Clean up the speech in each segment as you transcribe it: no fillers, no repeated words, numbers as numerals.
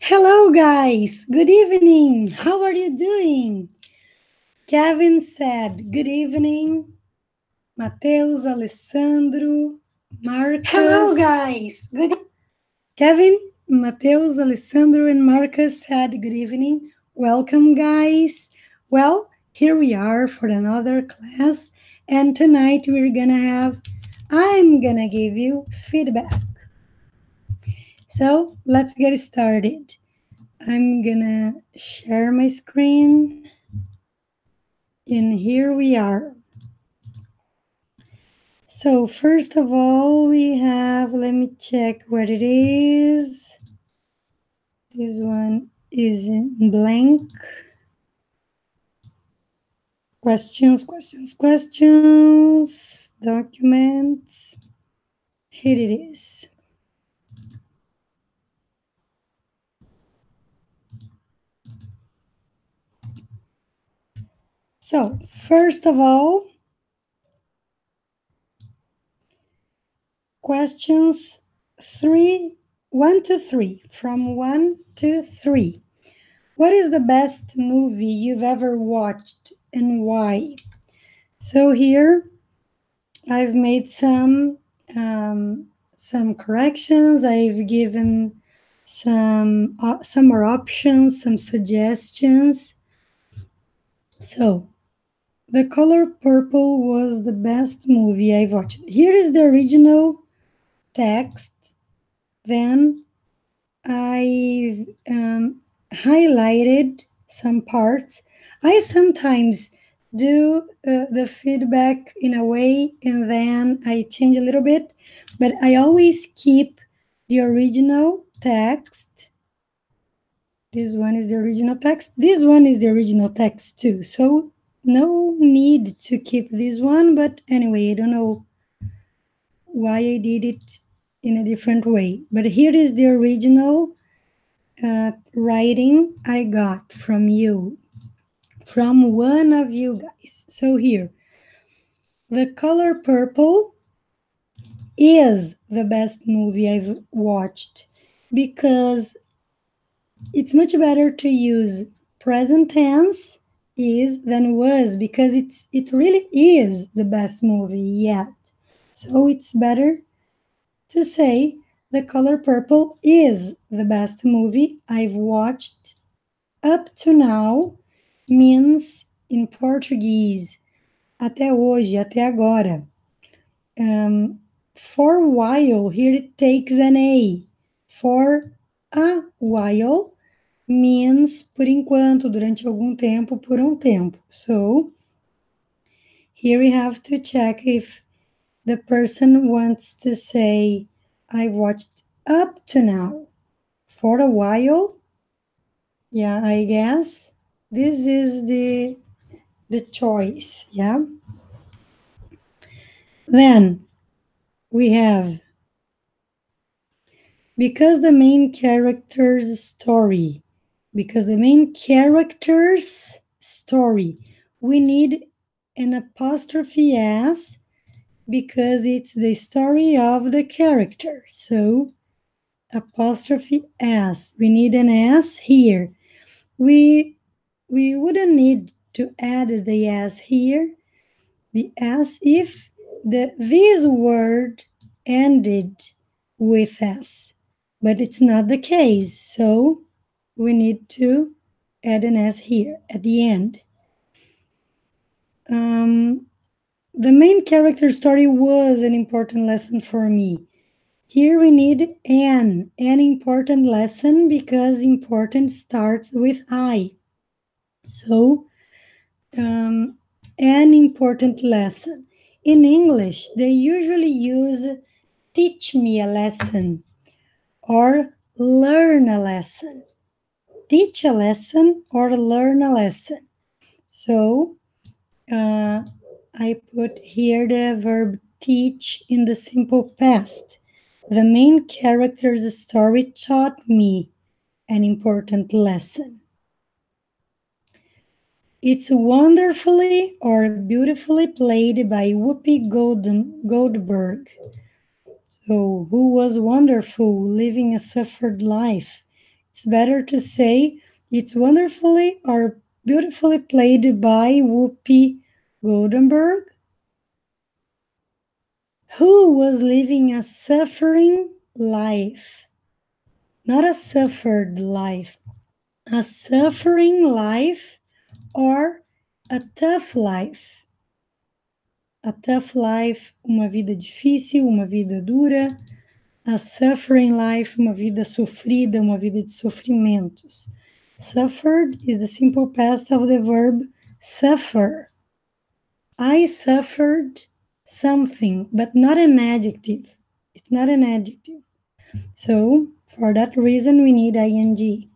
Hello, guys. Good evening. How are you doing? Kevin said, good evening. Mateus, Alessandro, Marcus. Hello, guys. Kevin, Mateus, Alessandro, and Marcus said, good evening. Welcome, guys. Well, here we are for another class. And tonight I'm gonna give you feedback. So let's get started. I'm gonna share my screen. And here we are. So first of all, let me check what it is. This one is in blank. Questions, documents. Here it is. So first of all, questions 1 to 3, from 1 to 3. What is the best movie you've ever watched and why? So here I've made some corrections. I've given some more options, some suggestions. So The Color Purple was the best movie I've watched. Here is the original text. Then I've highlighted some parts. I sometimes do the feedback in a way and then I change a little bit, but I always keep the original text. This one is the original text. This one is the original text too. So no need to keep this one, but anyway, I don't know why I did it in a different way. But here is the original writing I got from one of you guys. So here, The Color Purple is the best movie I've watched because it's much better to use present tense is than was because it really is the best movie yet. So it's better to say The Color Purple is the best movie I've watched up to now means in Portuguese até hoje, até agora. For a while, here it takes an A. For a while means por enquanto, durante algum tempo, por tempo. So here we have to check if the person wants to say, I've watched up to now. For a while, yeah, I guess this is the choice, yeah? Then we have because the main character's story, we need an apostrophe S because it's the story of the character. So apostrophe S, we need an S here. We wouldn't need to add the S here, the S if this word ended with S, but it's not the case, so we need to add an S here at the end. The main character story was an important lesson for me. Here we need an important lesson because important starts with I. So, an important lesson. In English, they usually use teach me a lesson or learn a lesson. Teach a lesson or learn a lesson. So, I put here the verb teach in the simple past. The main character's story taught me an important lesson. It's wonderfully or beautifully played by Whoopi Goldberg. So, who was wonderful, living a suffered life. It's better to say it's wonderfully or beautifully played by Whoopi Goldberg, who was living a suffering life, not a suffered life, a suffering life or a tough life. A tough life, uma vida difícil, uma vida dura. A suffering life, uma vida sofrida, uma vida de sofrimentos. Suffered is the simple past of the verb suffer. I suffered something, but not an adjective. It's not an adjective. So, for that reason, we need ing,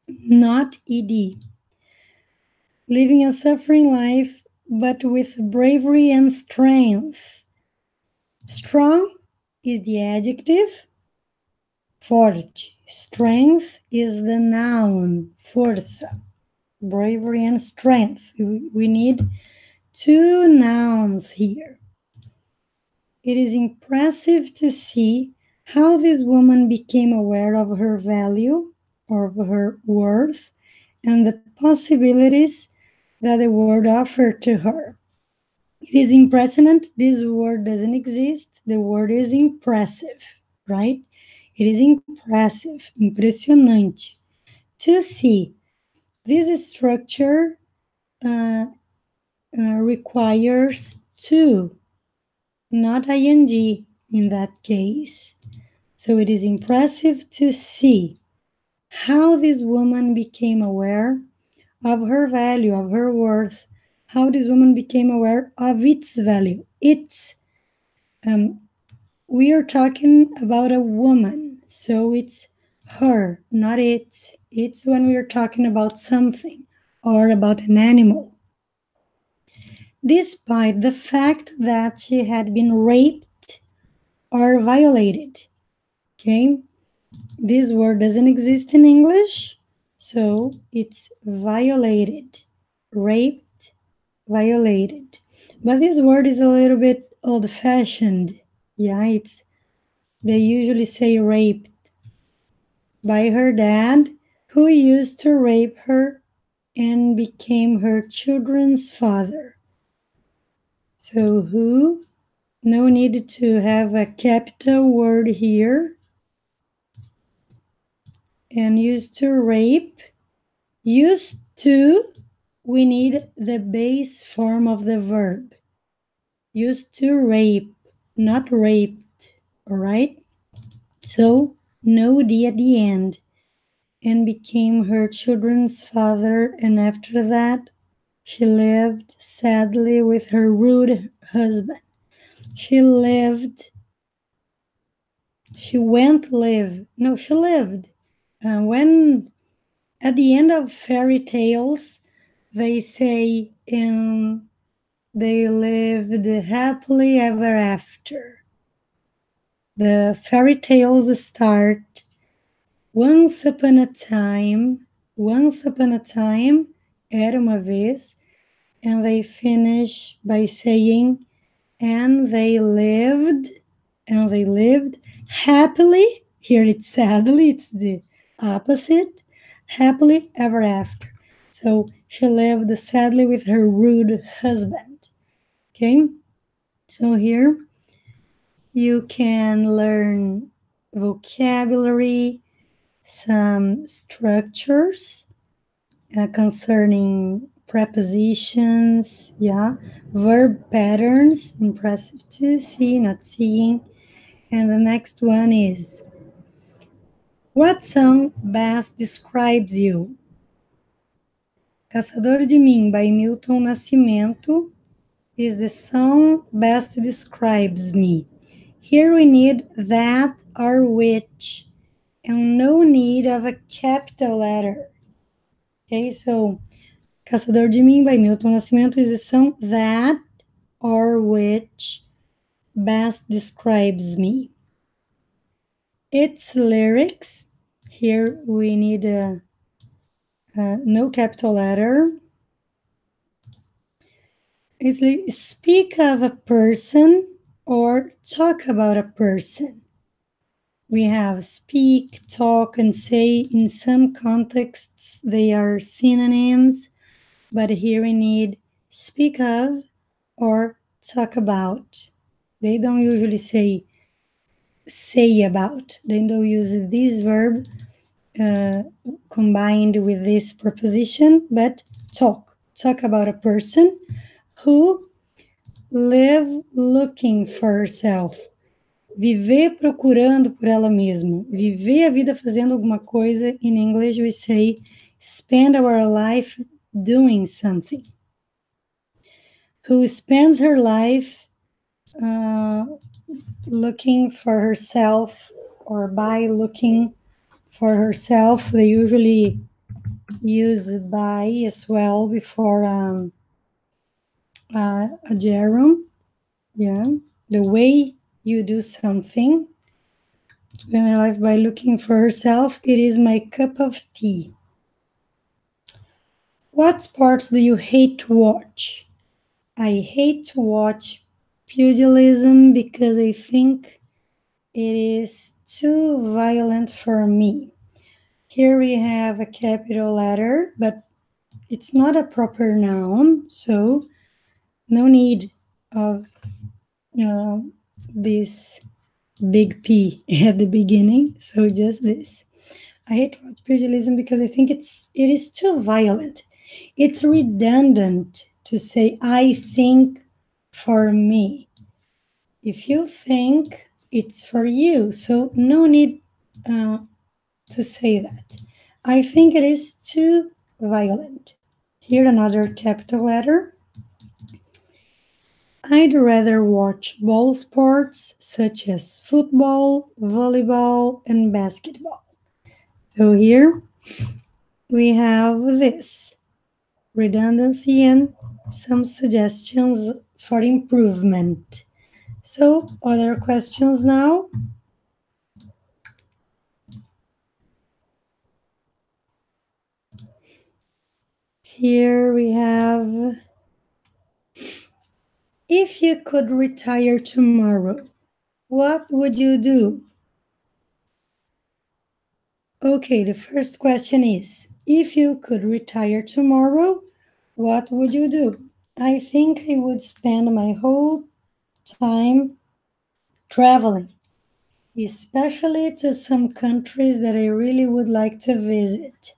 not ed. Living a suffering life, but with bravery and strength. Strong is the adjective. Forte. Strength is the noun. Força. Bravery and strength. We need two nouns here. It is impressive to see how this woman became aware of her value, or of her worth, and the possibilities that the world offered to her. It is impressionant. This word doesn't exist. The word is impressive, right? It is impressive, impressionante. To see this structure requires to, not ing in that case. So it is impressive to see how this woman became aware of her value, of her worth, how this woman became aware of its value. We are talking about a woman, so it's her, not it. It's when we are talking about something or about an animal. Despite the fact that she had been raped or violated. Okay, this word doesn't exist in English, so it's violated, raped, violated. But this word is a little bit old-fashioned. Yeah, they usually say raped by her dad, who used to rape her and became her children's father. So who? No need to have a capital word here. And used to rape. Used to, we need the base form of the verb. Used to rape, not raped, all right? So, no D at the end. And became her children's father, and after that, she lived sadly with her rude husband. She lived. When at the end of fairy tales, they say, they lived happily ever after. The fairy tales start once upon a time, era uma vez, and they finish by saying, and they lived happily. Here it's sadly, it's the opposite, happily ever after. So she lived sadly with her rude husband. Okay, so here you can learn vocabulary, some structures concerning prepositions, yeah, verb patterns, impressive to see, not seeing. And the next one is, what song best describes you? Caçador de Mim by Milton Nascimento is the song best describes me. Here we need that or which, and no need of a capital letter. Okay, so Caçador de Mim by Milton Nascimento is the song that or which best describes me. Its lyrics, here we need no capital letter. It's like speak of a person or talk about a person. We have speak, talk, and say. In some contexts, they are synonyms, but here we need speak of or talk about. They don't usually say about. They don't use this verb combined with this preposition, but talk about a person who live looking for herself. Viver procurando por ela mesma. Viver a vida fazendo alguma coisa. In English we say spend our life doing something. Who spends her life looking for herself, or by looking for herself. They usually use by as well before a gerund. Yeah, the way you do something. Spend her life by looking for herself. It is my cup of tea. What sports do you hate to watch? I hate to watch pugilism because I think it is too violent for me. Here we have a capital letter, but it's not a proper noun, so no need of this big P at the beginning, so just this. I hate to watch pugilism because I think it is too violent. It's redundant to say I think for me. If you think, it's for you, so no need to say that. I think it is too violent. Here another capital letter. I'd rather watch ball sports such as football, volleyball, and basketball. So here we have this redundancy and some suggestions for improvement. So, other questions now? Here we have, if you could retire tomorrow, what would you do? Okay, the first question is, if you could retire tomorrow, what would you do? I think I would spend my whole time traveling, especially to some countries that I really would like to visit,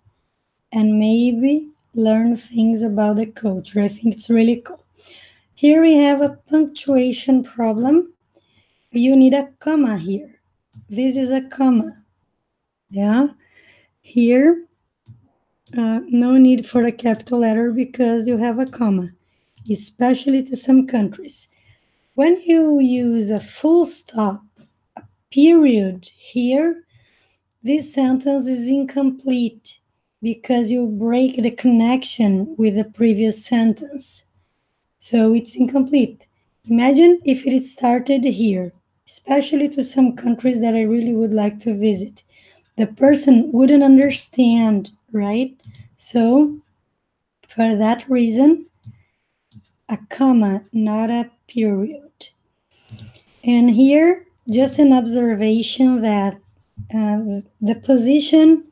and maybe learn things about the culture. I think it's really cool. Here we have a punctuation problem. You need a comma here. This is a comma. Yeah. Here, no need for a capital letter because you have a comma, especially to some countries. When you use a full stop, a period here, this sentence is incomplete because you break the connection with the previous sentence. So it's incomplete. Imagine if it started here, especially to some countries that I really would like to visit. The person wouldn't understand, right? So for that reason, a comma, not a period. And here, just an observation that the position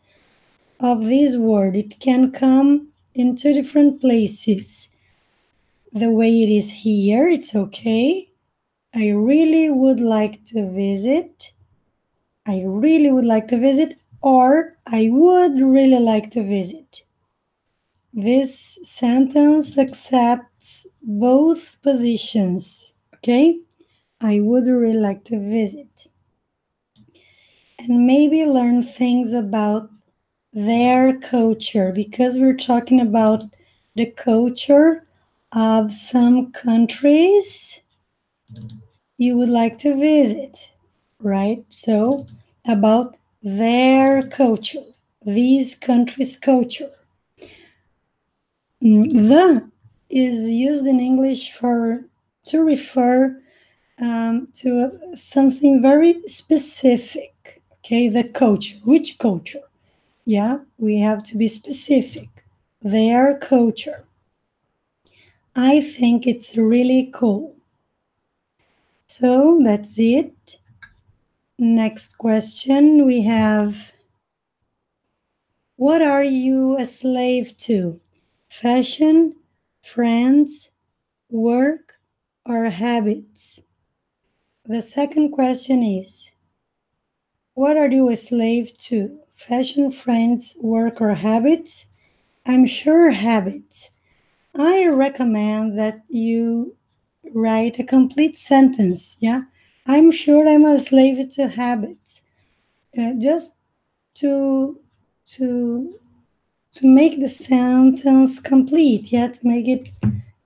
of this word, it can come in two different places. The way it is here, it's okay. I really would like to visit. I really would like to visit, or I would really like to visit. This sentence accepts both positions, okay? I would really like to visit. And maybe learn things about their culture, because we're talking about the culture of some countries you would like to visit, right? So, about their culture, these countries' culture. The is used in English to refer to something very specific. Okay, the culture. Which culture? Yeah, we have to be specific. Their culture. I think it's really cool. So that's it. Next question we have, what are you a slave to? Fashion, friends, work, or habits? The second question is, what are you a slave to? Fashion, friends, work, or habits? I'm sure habits. I recommend that you write a complete sentence, yeah? I'm sure I'm a slave to habits. Just to to to make the sentence complete, yeah, to make it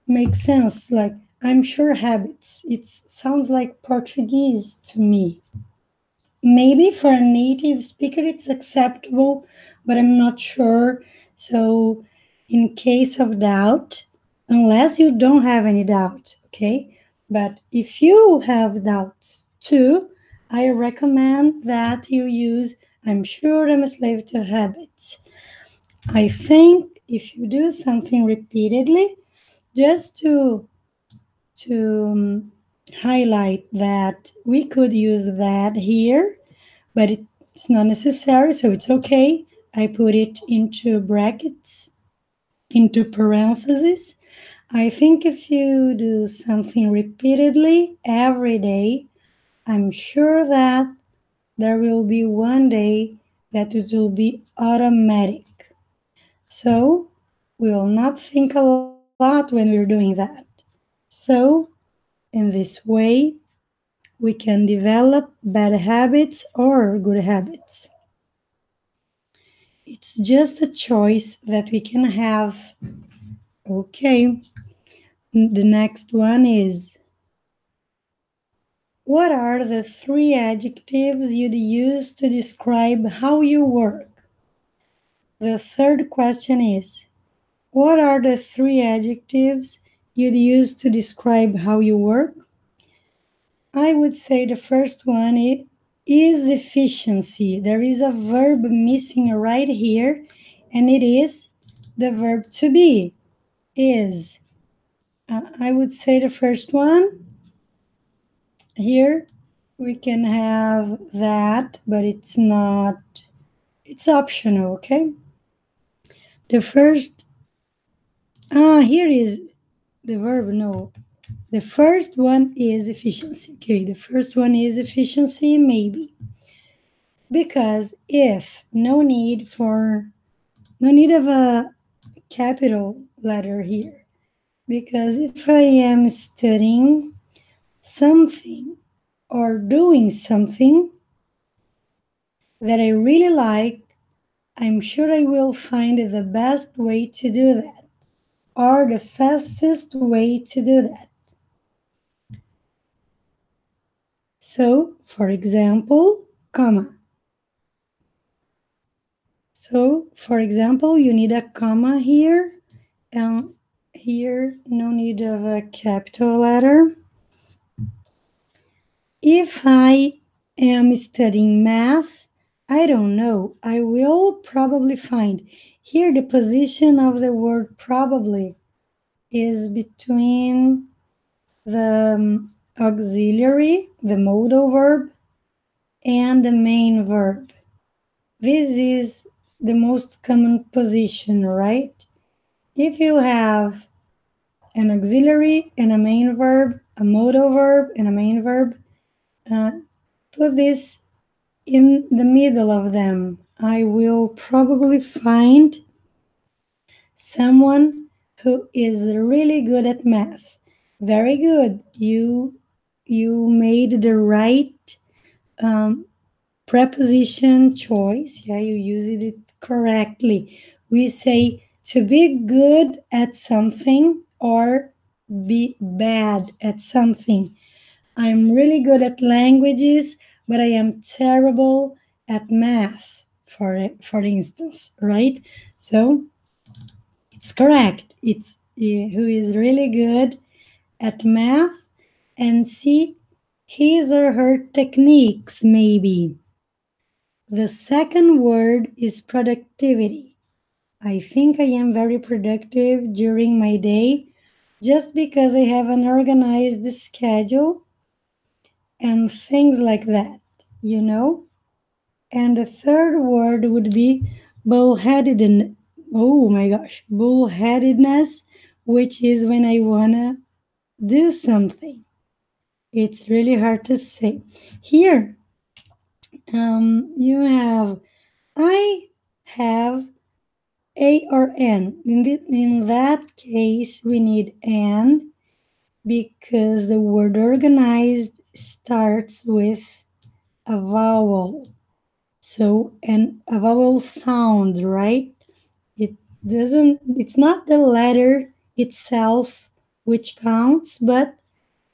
make sense. Like, I'm sure habits. It sounds like Portuguese to me. Maybe for a native speaker it's acceptable, but I'm not sure. So, in case of doubt, unless you don't have any doubt, okay? But if you have doubts too, I recommend that you use I'm sure I'm a slave to habits. I think if you do something repeatedly, just to highlight that we could use that here, but it's not necessary, so it's okay. I put it into brackets, into parentheses. I think if you do something repeatedly every day, I'm sure that there will be one day that it will be automatic. So we will not think a lot when we're doing that. So, in this way, we can develop bad habits or good habits. It's just a choice that we can have. Okay, the next one is, what are the 3 adjectives you'd use to describe how you work? The third question is, what are the 3 adjectives you'd use to describe how you work? I would say the first one is efficiency. There is a verb missing right here, and it is the verb to be, is. I would say the first one. Here we can have that, but it's not, it's optional, okay? The first, here is the verb, no. The first one is efficiency, okay? The first one is efficiency, maybe. Because if no need of a capital letter here, because if I am studying something or doing something that I really like, I'm sure I will find the best way to do that, or the fastest way to do that. So, for example, comma. So, for example, you need a comma here, and here, no need of a capital letter. If I am studying math, I don't know. I will probably find. Here, the position of the word probably is between the auxiliary, the modal verb, and the main verb. This is the most common position, right? If you have an auxiliary and a main verb, a modal verb and a main verb, put this in the middle of them. I will probably find someone who is really good at math. Very good. You made the right preposition choice. Yeah, you used it correctly. We say to be good at something or be bad at something. I'm really good at languages, but I am terrible at math, for instance, right? So it's correct. It's who is really good at math and see his or her techniques, maybe. The second word is productivity. I think I am very productive during my day just because I have an organized schedule and things like that. you know? And the third word would be bullheaded. And oh my gosh, bullheadedness, which is when I wanna do something. It's really hard to say. Here, you have I have A or N. In that case, we need N because the word organized starts with a vowel. So, and a vowel sound, right? It it's not the letter itself which counts, but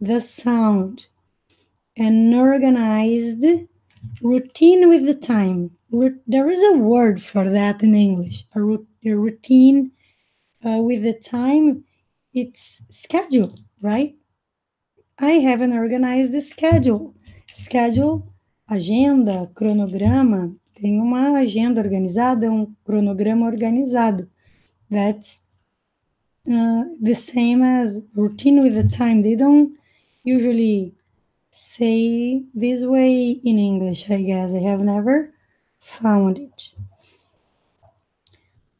the sound. And organized, routine with the time. There is a word for that in English. A routine with the time. It's schedule, right? I have an organized schedule. Schedule, agenda, cronograma. Tem uma agenda organizada, um cronograma organizado. That's the same as routine with the time. They don't usually say this way in English, I guess. I have never found it.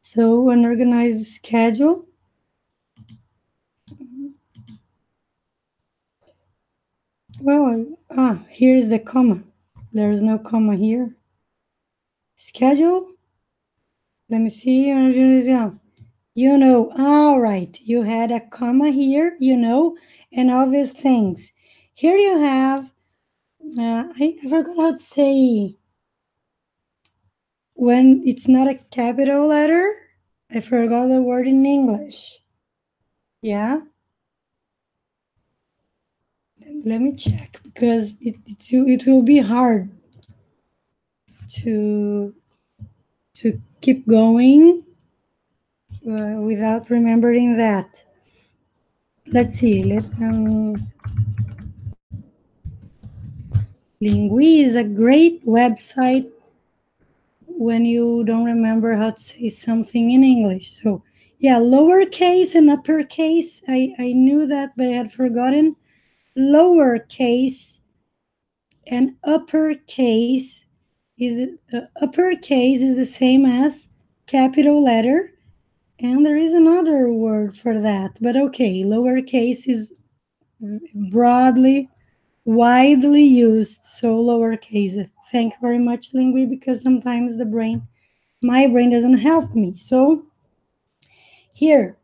So, an organized schedule. Well, here's the comma. There's no comma here. Schedule. Let me see. You know, all right. You had a comma here, you know, and all these things. Here you have, I forgot how to say when it's not a capital letter. I forgot the word in English. Yeah. Let me check because it will be hard to keep going without remembering that. Let's see. Lingui is a great website when you don't remember how to say something in English. So yeah, lowercase and uppercase. I knew that, but I had forgotten. Lowercase and uppercase uppercase is the same as capital letter, and there is another word for that. But okay, lowercase is broadly, widely used. So lowercase. Thank you very much, Lingui, because sometimes my brain doesn't help me. So here,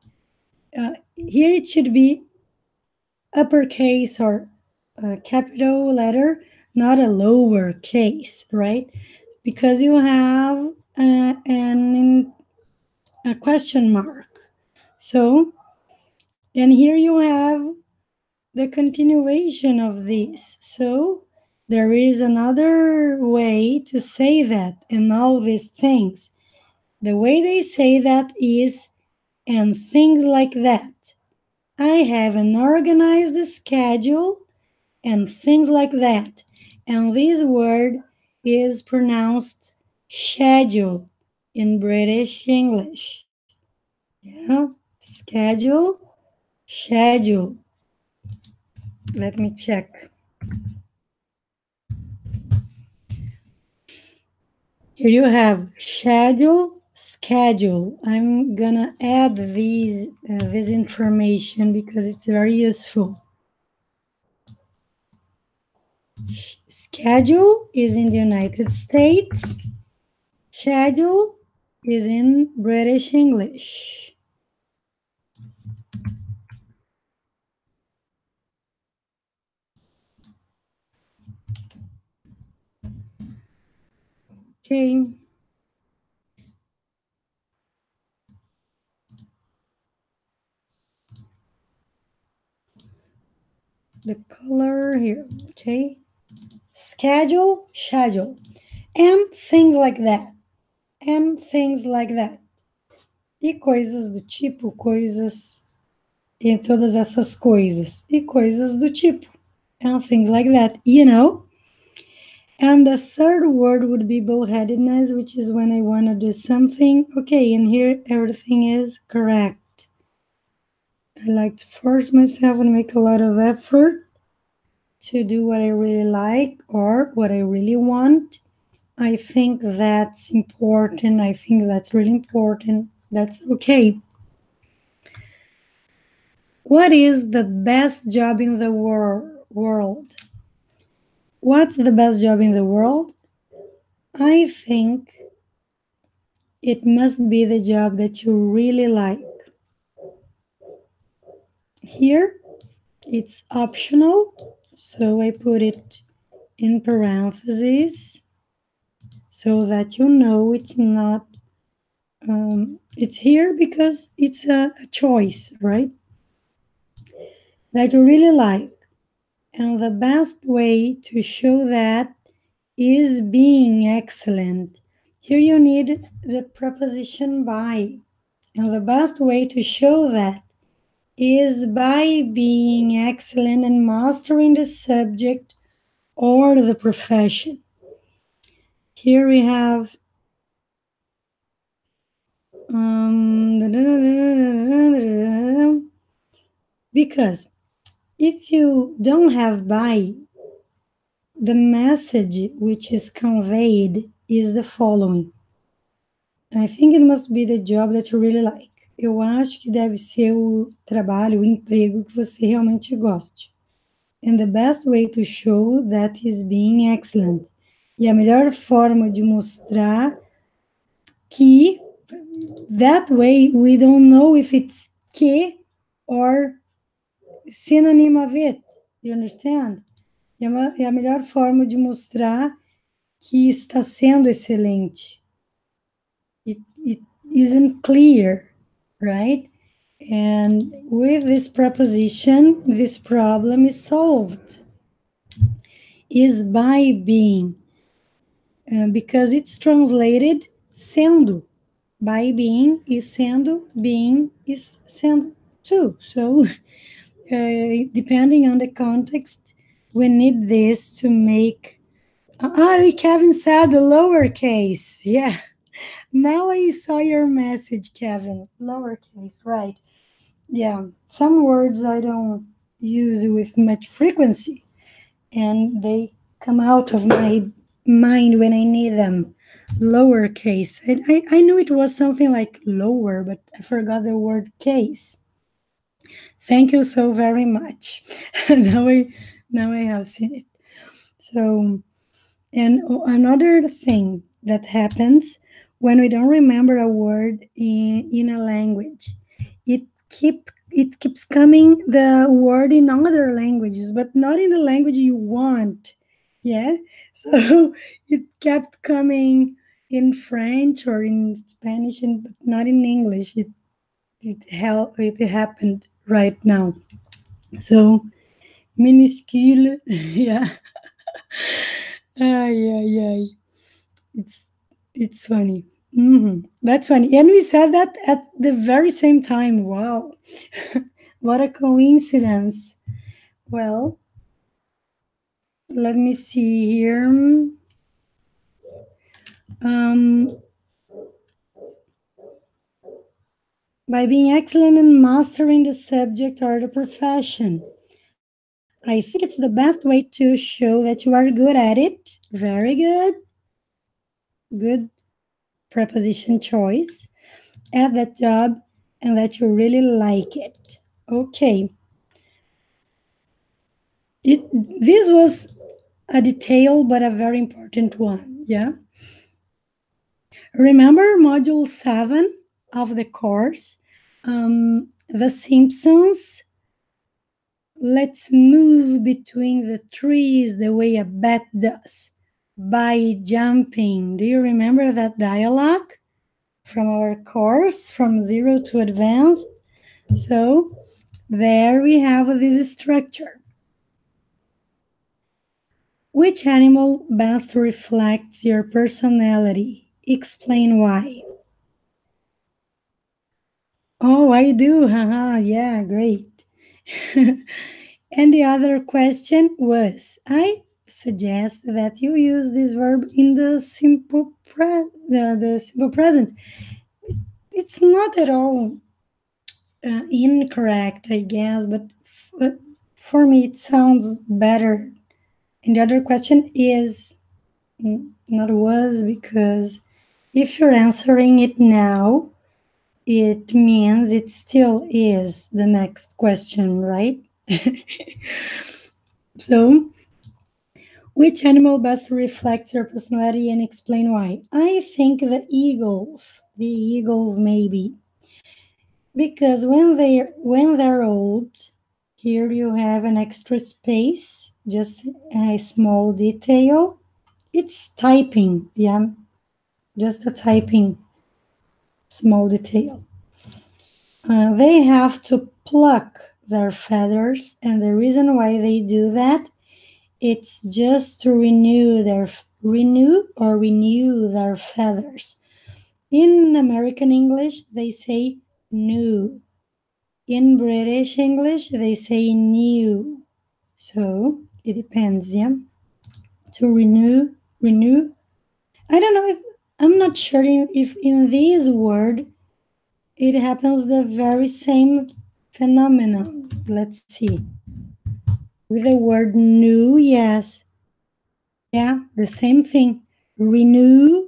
here it should be uppercase or capital letter, not a lower case, right? Because you have a question mark. So, and here you have the continuation of this. So there is another way to say that and all these things. The way they say that is, and things like that. I have an organized schedule and things like that. And this word is pronounced schedule in British English. Yeah, schedule, schedule. Let me check. Here you have schedule, schedule. I'm gonna add this information because it's very useful. Schedule is in the United States. Schedule is in British English. Okay. The color here, okay? Schedule, schedule, and things like that. And things like that. E coisas do tipo, coisas e todas essas coisas. E coisas do tipo. And things like that, you know? And the third word would be bullheadedness, which is when I want to do something. Okay, and here everything is correct. I like to force myself and make a lot of effort. to do what I really like or what I really want. I think that's important. I think that's really important. That's okay. What is the best job in the world? What's the best job in the world? I think it must be the job that you really like. Here, it's optional, so I put it in parentheses so that you know it's not, it's here because it's a choice, right? That you really like. And the best way to show that is being excellent. Here you need the preposition by. And the best way to show that is by being excellent and mastering the subject or the profession. Here we have because if you don't have by, the message which is conveyed is the following. I think it must be the job that you really like. Eu acho que deve ser o trabalho, o emprego que você realmente goste. And the best way to show that is being excellent. E a melhor forma de mostrar que that way we don't know if it's que or synonym of it. You understand? É a melhor forma de mostrar que está sendo excelente. It isn't clear, right? And with this preposition, this problem is solved. Is by being, because it's translated sendo. By being is sendo, being is sendo too. So depending on the context, we need this to make. Kevin said the lowercase. Yeah. Now I saw your message, Kevin. Lowercase, right. Yeah. Some words I don't use with much frequency, and they come out of my mind when I need them. Lowercase. I knew it was something like lower, but I forgot the word case. Thank you so very much. now I have seen it. So, and another thing that happens when we don't remember a word in a language, it keeps coming the word in other languages, but not in the language you want. Yeah. So it kept coming in French or in Spanish, but not in English. It happened right now. So minuscule, yeah. Yeah. It's funny. That's funny. And we said that at the very same time. Wow. What a coincidence. Well, let me see here. By being excellent in mastering the subject or the profession. I think it's the best way to show that you are good at it. Very good. Good preposition choice at that job and that you really like it. Okay. This was a detail, but a very important one. Yeah. Remember module 7 of the course, The Simpsons. Let's move between the trees the way a bat does by jumping. Do you remember that dialogue from our course from 0 to advanced? So there we have this structure. Which animal best reflects your personality? Explain why. Oh, I do. Haha, yeah, great. And the other question was, I suggest that you use this verb in the simple the simple present. It's not at all incorrect, I guess, but for me it sounds better. And the other question is not was, because if you're answering it now, it means it still is the next question, right? So, which animal best reflects your personality and explain why? I think the eagles. The eagles maybe. Because when they're old, here you have an extra space, just a small detail. It's typing, yeah, just a typing small detail. They have to pluck their feathers, and the reason why they do that, it's just to renew their feathers. In American English, they say new. In British English, they say new. So it depends, yeah. To renew. I don't know if I'm not sure if in this word it happens the very same phenomenon. Let's see. With the word new, yes. Yeah, the same thing. Renew,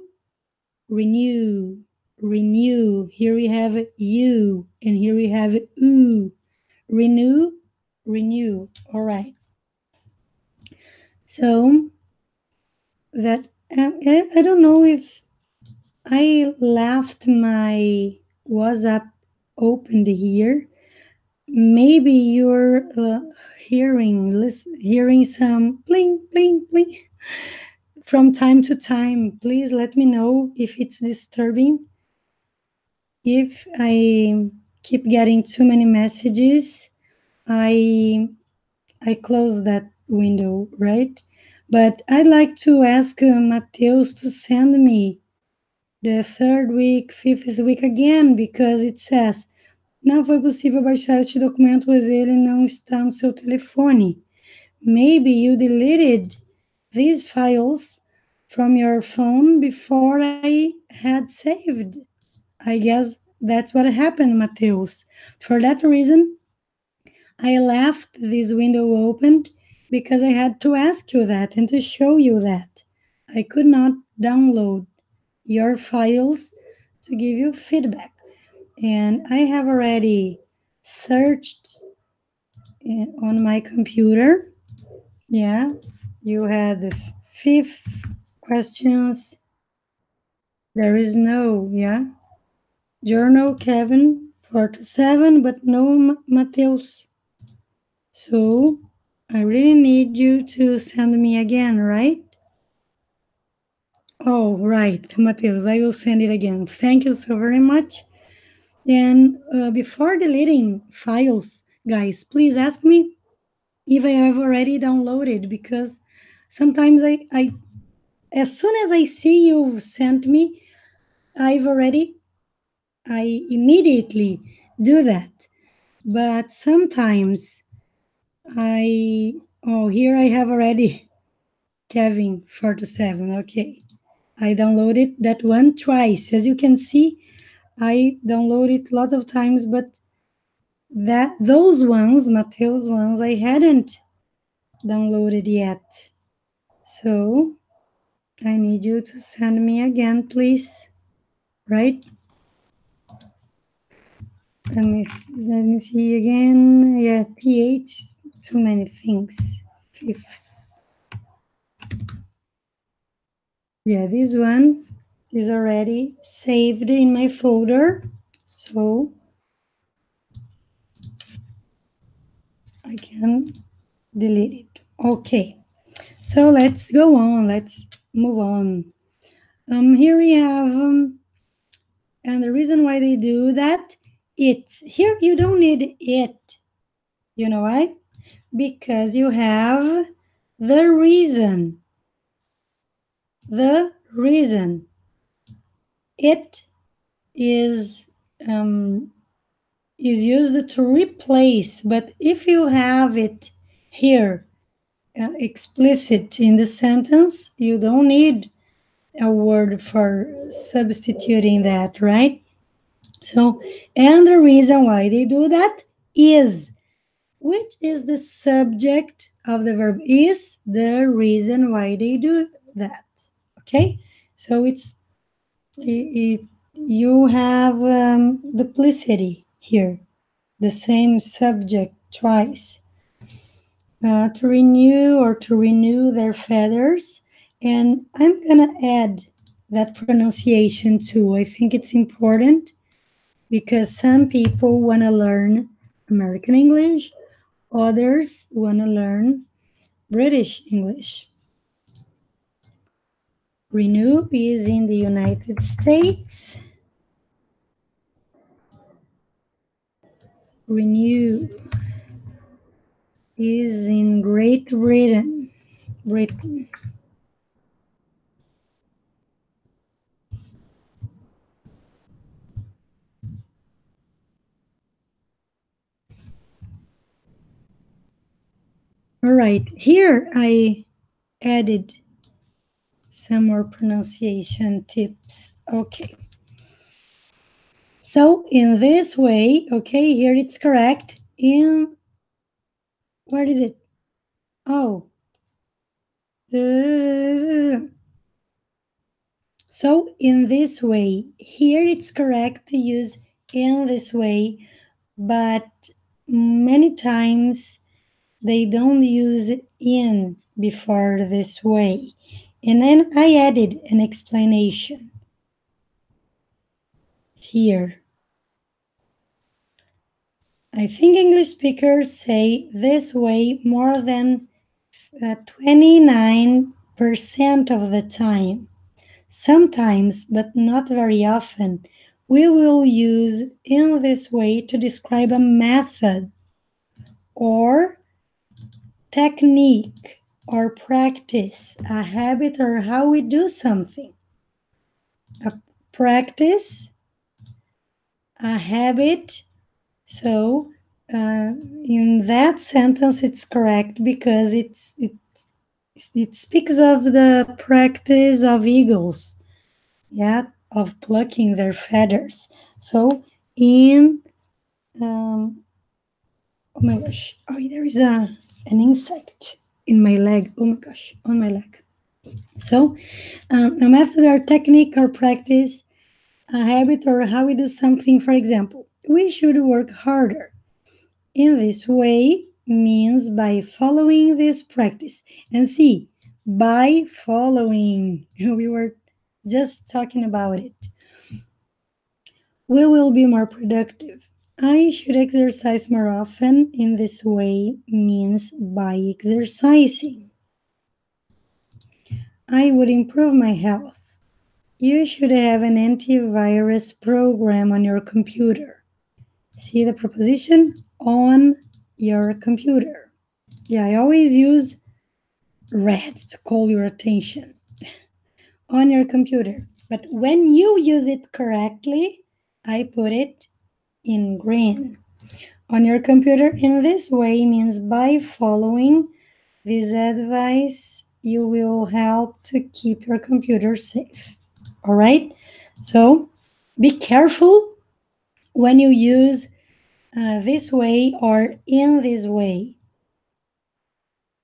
renew, renew. Here we have you, and here we have ooh. Renew, renew. All right. So that I don't know if I left my WhatsApp opened here. Maybe you're hearing some bling bling bling from time to time. Please let me know if it's disturbing. If I keep getting too many messages, I close that window, right? But I'd like to ask Mateus to send me the third week, fifth week again, because it says, não foi possível baixar este documento, pois ele não está no seu telefone. Maybe you deleted these files from your phone before I had saved. I guess that's what happened, Mateus. For that reason, I left this window open because I had to ask you that and to show you that. I could not download your files to give you feedback. And I have already searched on my computer. Yeah, you had the fifth questions. There is no, yeah. Journal Kevin 47, but no Mateus. So I really need you to send me again, right? Oh, right, Mateus, I will send it again. Thank you so very much. And before deleting files, guys, please ask me if I have already downloaded, because sometimes I as soon as I see you've sent me, I immediately do that. But sometimes here I have already Kevin 47. Okay. I downloaded that one twice. As you can see, I downloaded lots of times, but those ones, Mateus ones, I hadn't downloaded yet. So I need you to send me again, please. Right? Let me see again. Yeah, PH, too many things. Fifth. Yeah, this one is already saved in my folder. So I can delete it. Okay. So let's go on. Let's move on. Here we have, and the reason why they do that, it's here. You don't need it. You know why? Because you have the reason. The reason. It is used to replace, but if you have it here explicit in the sentence, you don't need a word for substituting that, right? So, and the reason why they do that is which is the subject of the verb, is the reason why they do that. Okay, so you have duplicity here, the same subject twice. To renew or to renew their feathers. And I'm gonna add that pronunciation too. I think it's important because some people want to learn American English, others want to learn British English. Renew is in the United States. Renew is in Great Britain. Britain. All right, here I added some more pronunciation tips. Okay. So in this way, okay, here it's correct. In, where is it? Oh. So in this way, here it's correct to use in this way, but many times they don't use in before this way. And then I added an explanation here. I think English speakers say this way more than 29% of the time. Sometimes, but not very often, we will use in this way to describe a method or technique or practice, a habit, or how we do something. A practice, a habit. So in that sentence, it's correct because it speaks of the practice of eagles, yeah, of plucking their feathers. So in oh my gosh, oh, there is an insect in my leg. Oh my gosh, on my leg. So a method or technique or practice, a habit or how we do something. For example, we should work harder. In this way means by following this practice. And see, by following, we were just talking about it. We will be more productive. I should exercise more often. In this way means by exercising. I would improve my health. You should have an antivirus program on your computer. See the preposition on your computer. Yeah, I always use red to call your attention. On your computer. But when you use it correctly, I put it in green. On your computer in this way means by following this advice, you will help to keep your computer safe. All right? So be careful when you use this way or in this way.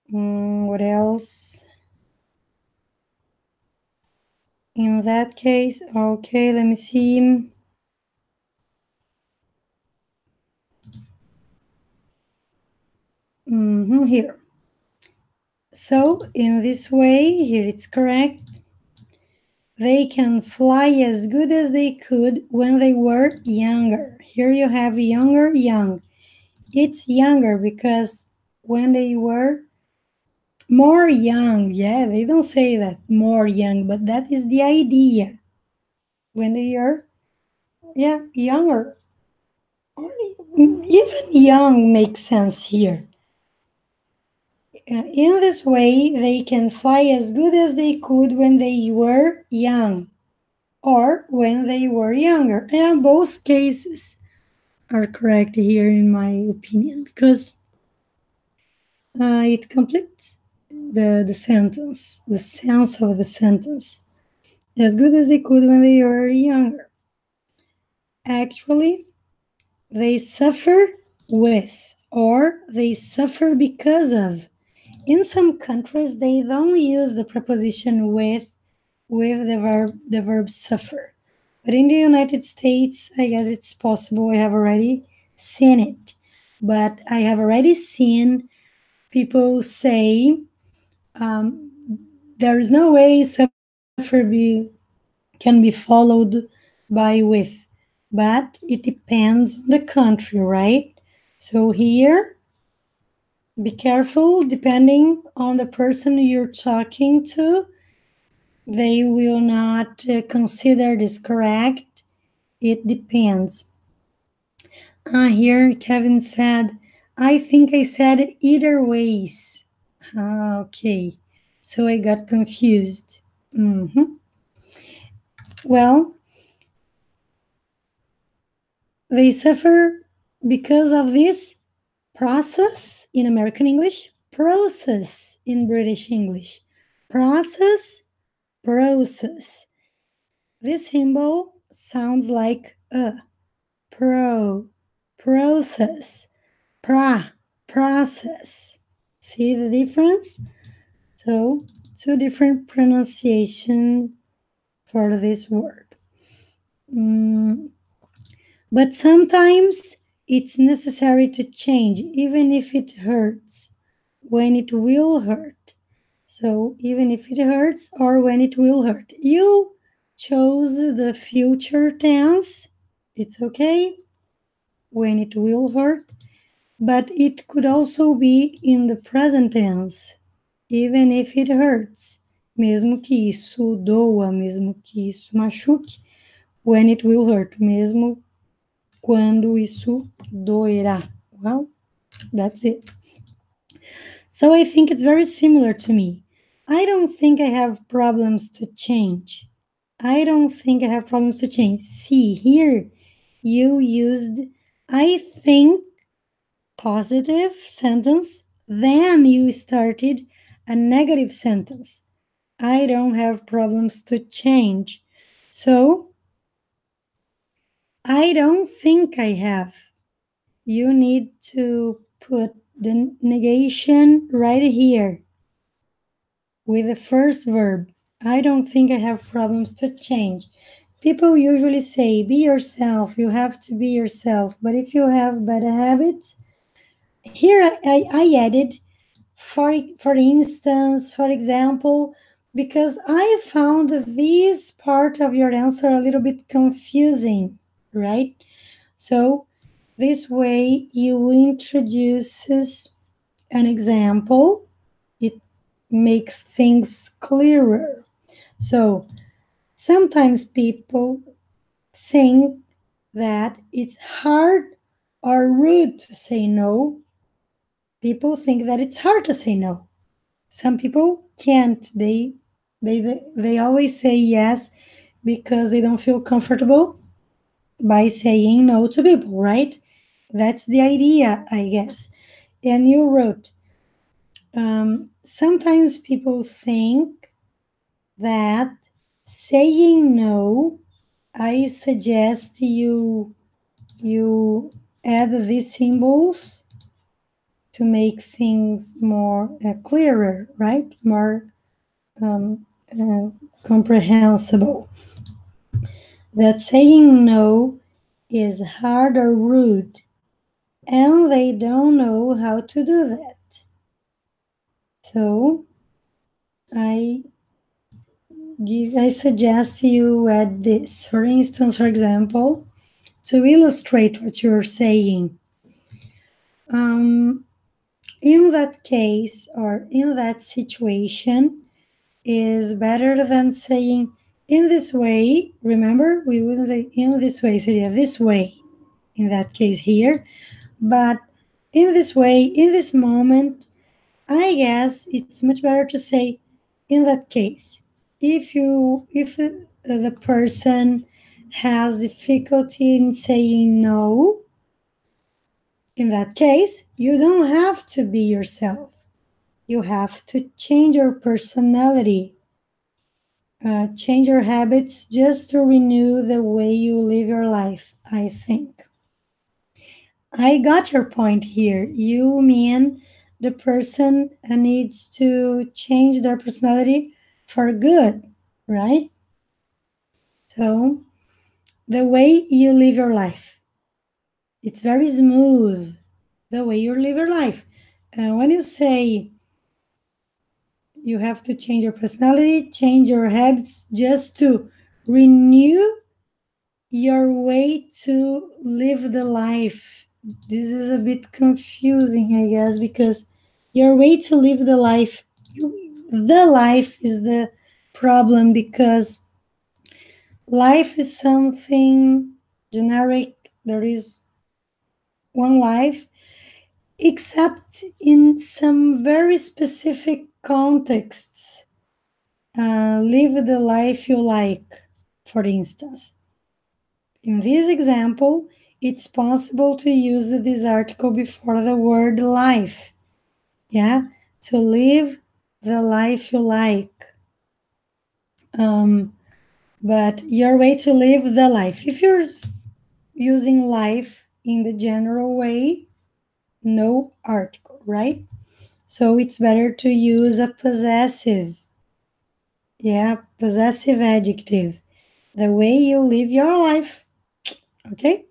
What else? In that case, okay, let me see. Here. So in this way, here it's correct. They can fly as good as they could when they were younger. Here you have younger, young. It's younger because when they were more young, yeah, they don't say that more young, but that is the idea. When they are, yeah, younger, or even young makes sense here. In this way, they can fly as good as they could when they were young or when they were younger. And both cases are correct here, in my opinion, because it completes the sentence, the sense of the sentence. As good as they could when they were younger. Actually, they suffer with or they suffer because of. In some countries, they don't use the preposition with the verb suffer. But in the United States, I guess it's possible. I have already seen it. But I have already seen people say, there is no way suffer can be followed by with. But it depends on the country, right? So here, be careful, depending on the person you're talking to, they will not consider this correct. It depends. Here, Kevin said, I think I said either ways. Okay, so I got confused. Well, they suffer because of this process in American English, process in British English. Process, process. This symbol sounds like a process, process. See the difference? So, two different pronunciations for this word. But sometimes it's necessary to change, even if it hurts, when it will hurt. So, even if it hurts or when it will hurt. You chose the future tense. It's okay when it will hurt, but it could also be in the present tense, even if it hurts. Mesmo que isso doa, mesmo que isso machuque, when it will hurt, mesmo quando isso doerá. Well, that's it. So I think it's very similar to me. I don't think I have problems to change. I don't think I have problems to change. See, here you used I think positive sentence, then you started a negative sentence. I don't have problems to change. So, I don't think I have. You need to put the negation right here with the first verb. I don't think I have problems to change. People usually say, be yourself, you have to be yourself. But if you have bad habits, here I added, for instance, for example, because I found this part of your answer a little bit confusing, right? So this way you introduces an example. It makes things clearer. So sometimes people think that it's hard or rude to say no. People think that it's hard to say no. Some people can't. They always say yes because they don't feel comfortable by saying no to people, right? That's the idea, I guess. And you wrote, sometimes people think that saying no, I suggest you add these symbols to make things more clearer, right? More comprehensible. That saying no is hard or rude, and they don't know how to do that. So I suggest you add this. For instance, for example, to illustrate what you're saying. In that case or in that situation is better than saying in this way. Remember, we wouldn't say in this way, seria this way in that case here. But in this way, in this moment, I guess it's much better to say in that case. If the person has difficulty in saying no, in that case, you don't have to be yourself. You have to change your personality, change your habits just to renew the way you live your life, I think. I got your point here. You mean the person needs to change their personality for good, right? So, the way you live your life, it's very smooth, the way you live your life. When you say you have to change your personality, change your habits just to renew your way to live the life. This is a bit confusing, I guess, because your way to live the life, the life is the problem because life is something generic. There is one life, except in some very specific contexts. Live the life you like, for instance. In this example, it's possible to use this article before the word life. Yeah, to live the life you like. But your way to live the life. If you're using life in the general way, no article, right? So it's better to use a possessive. Yeah, possessive adjective. The way you live your life. Okay?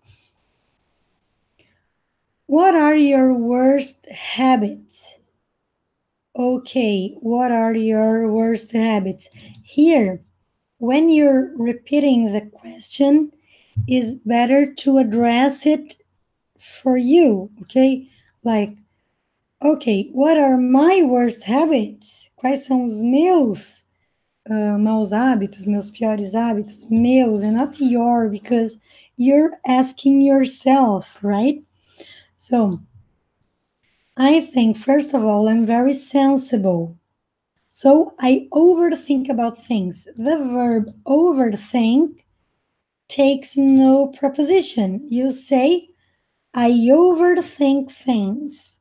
What are your worst habits? Okay, what are your worst habits? Here, when you're repeating the question, is better to address it for you, okay? Like, ok, what are my worst habits? Quais são os meus maus hábitos, meus piores hábitos? Meus and not your, because you're asking yourself, right? So, I think, first of all, I'm very sensible. So I overthink about things. The verb overthink takes no preposition. You say, I overthink things.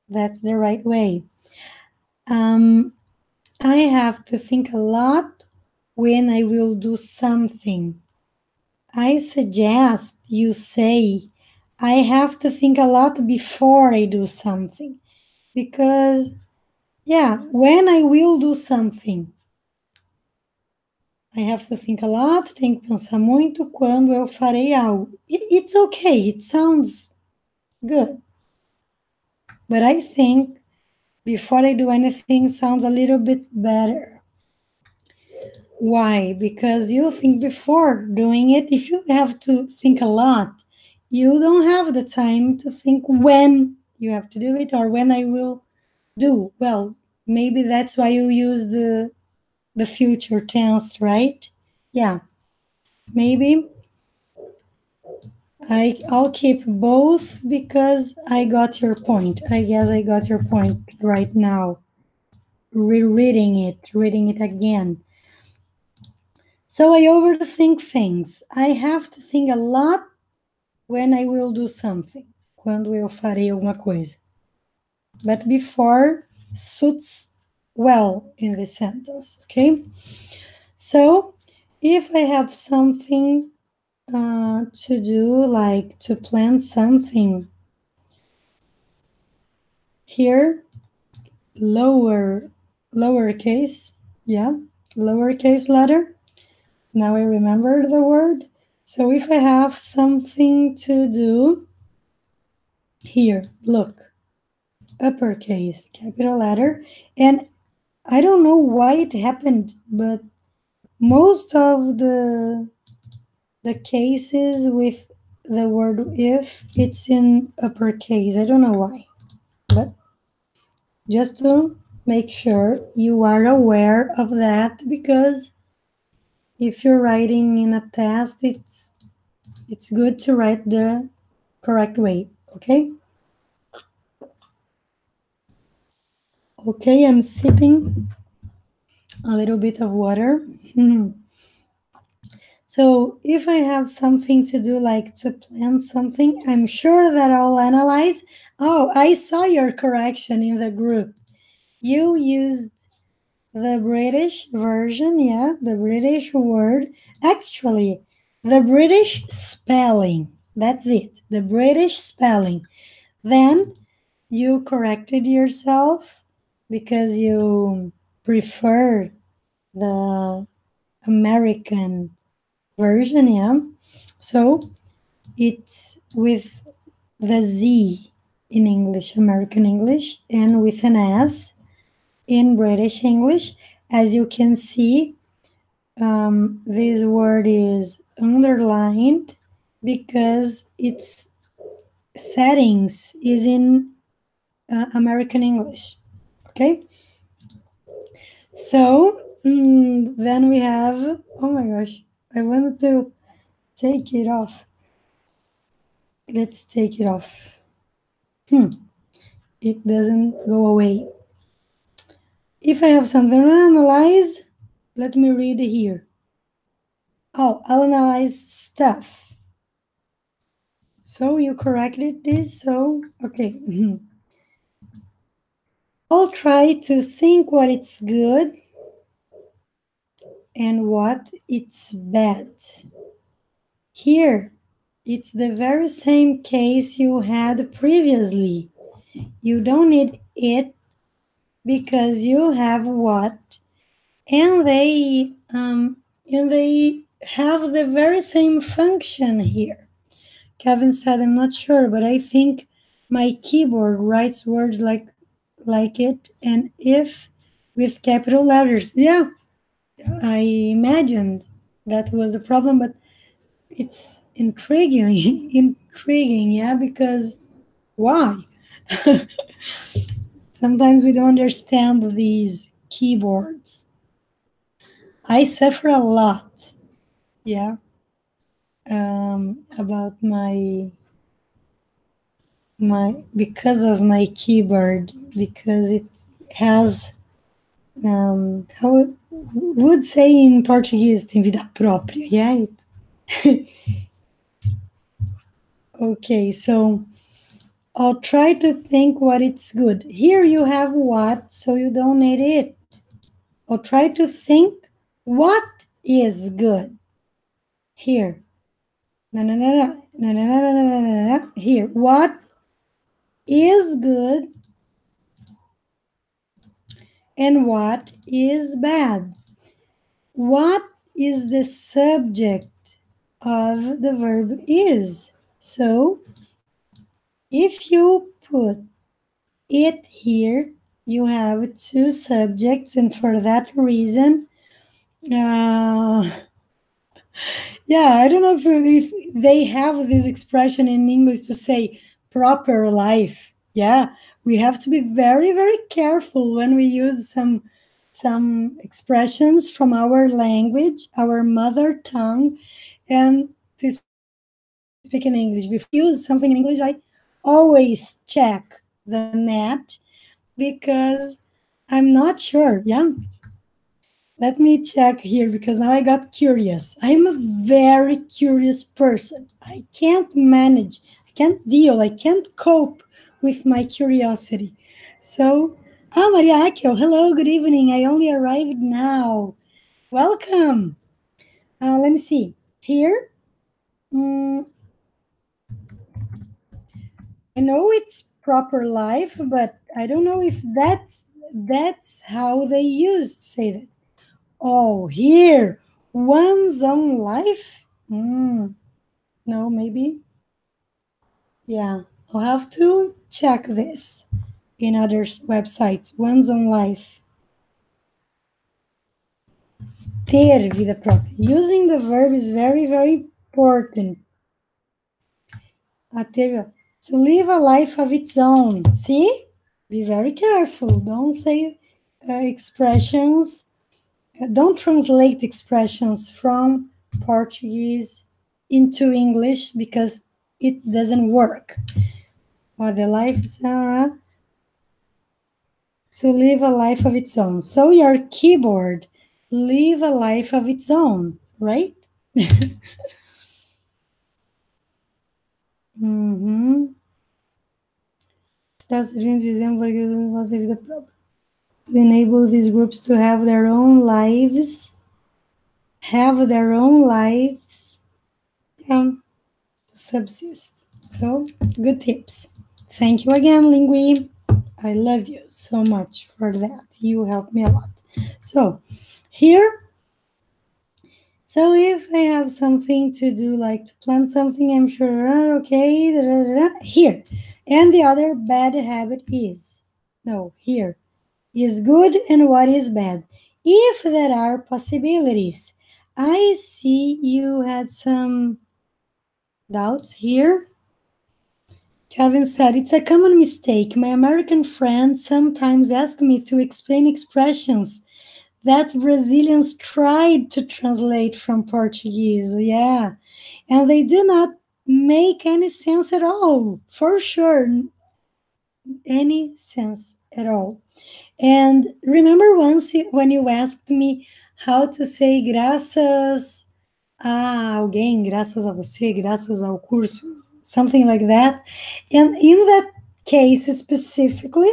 That's the right way. I have to think a lot when I will do something. I suggest you say, I have to think a lot before I do something. Because, yeah, when I will do something, I have to think a lot, tenho que pensar muito quando eu farei algo. It's okay, it sounds good. But I think before I do anything sounds a little bit better. Why? Because you think before doing it, if you have to think a lot, you don't have the time to think when you have to do it or when I will do. Well, maybe that's why you use the future tense, right? Yeah. Maybe I'll keep both because I got your point. I guess I got your point right now. Rereading it, reading it again. So I overthink things. I have to think a lot when I will do something. Quando eu farei alguma coisa. But before suits well in this sentence, okay? So if I have something to do, like to plan something, here, lowercase, yeah, lowercase letter. Now I remember the word. So if I have something to do, here, look, uppercase, capital letter. And I don't know why it happened, but most of the cases with the word if, it's in uppercase. I don't know why, but just to make sure you are aware of that, because if you're writing in a test, it's good to write the correct way, okay? Okay, I'm sipping a little bit of water. So if I have something to do, like to plan something, I'm sure that I'll analyze. Oh, I saw your correction in the group. You used the British version, yeah, the British word. Actually, the British spelling. That's it, the British spelling. Then you corrected yourself because you prefer the American version, yeah? So it's with the Z in English, American English, and with an S in British English. As you can see, this word is underlined because its settings is in American English. Okay, so then we have, oh my gosh, I wanted to take it off. Let's take it off. It doesn't go away. If I have something to analyze, let me read here. Oh, I'll analyze stuff. So you corrected this, so okay. I'll try to think what it's good and what it's bad. Here, it's the very same case you had previously. You don't need it because you have what, and they have the very same function here. Kevin said, I'm not sure, but I think my keyboard writes words like it and if with capital letters. Yeah, I imagined that was the problem, but it's intriguing, intriguing, yeah, because why? Sometimes we don't understand these keyboards. I suffer a lot, yeah, about my because of my keyboard, because it has how would say in Portuguese, tem vida própria, yeah. Okay, so I'll try to think what it's good. Here you have what, so you don't need it. I'll try to think what is good. Here. Na, na, na, na, na, na, na, na, na, na, na. Here. What is good and what is bad? What is the subject of the verb is? So if you put it here, you have two subjects, and for that reason, yeah, I don't know if they have this expression in English to say proper life. Yeah, we have to be very, very careful when we use some expressions from our language, our mother tongue, and to speak in English. Before I use something in English, I always check the net because I'm not sure. Yeah. Let me check here because now I got curious. I'm a very curious person. I can't manage, I can't deal, I can't cope with my curiosity. So, Maria Akio, hello, good evening. I only arrived now. Welcome. Let me see. Here, I know it's proper life, but I don't know if that's how they used to say that. Oh, here, one's own life? No, maybe. Yeah, I'll have to check this in other websites. One's own life. Ter vida própria. Using the verb is very, very important. To live a life of its own. See? Be very careful. Don't say expressions. Don't translate expressions from Portuguese into English because it doesn't work. Or the life to live a life of its own. So your keyboard live a life of its own, right? Está servindo de exemplo para que não tem vida própria. To enable these groups to have their own lives. Have their own lives. to subsist. So, good tips. Thank you again, Lingui. I love you so much for that. You help me a lot. So, here, so if I have something to do, like to plant something, I'm sure, okay, da, da, da, da, here. And the other bad habit is, no, here, is good and what is bad. If there are possibilities, I see you had some doubts here. Kevin said, it's a common mistake. My American friends sometimes ask me to explain expressions that Brazilians tried to translate from Portuguese. Yeah. And they do not make any sense at all. For sure. Any sense at all. And remember once when you asked me how to say graças a alguém, graças a você, graças ao curso, something like that. And in that case specifically,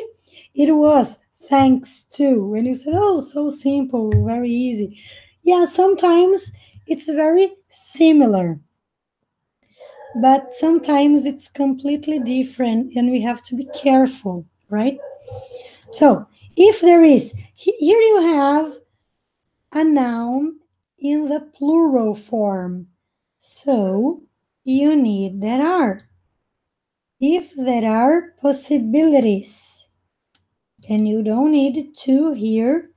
it was thanks to. And you said, oh, so simple, very easy. Yeah, sometimes it's very similar, but sometimes it's completely different, and we have to be careful, right? So, if there is, here you have a noun in the plural form. So you need there are. If there are possibilities and you don't need to here,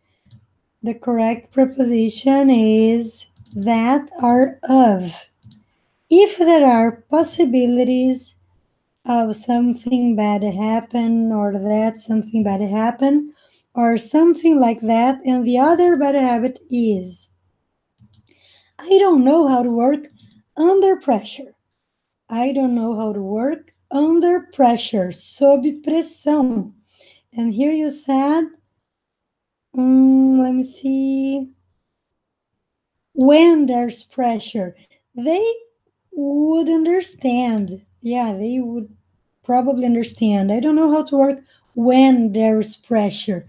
the correct preposition is that or of. If there are possibilities of something bad happen or that something bad happen or something like that, and the other bad habit is I don't know how to work under pressure. I don't know how to work under pressure, sob pressão. And here you said, let me see, when there's pressure. They would understand. Yeah, they would probably understand. I don't know how to work when there's pressure.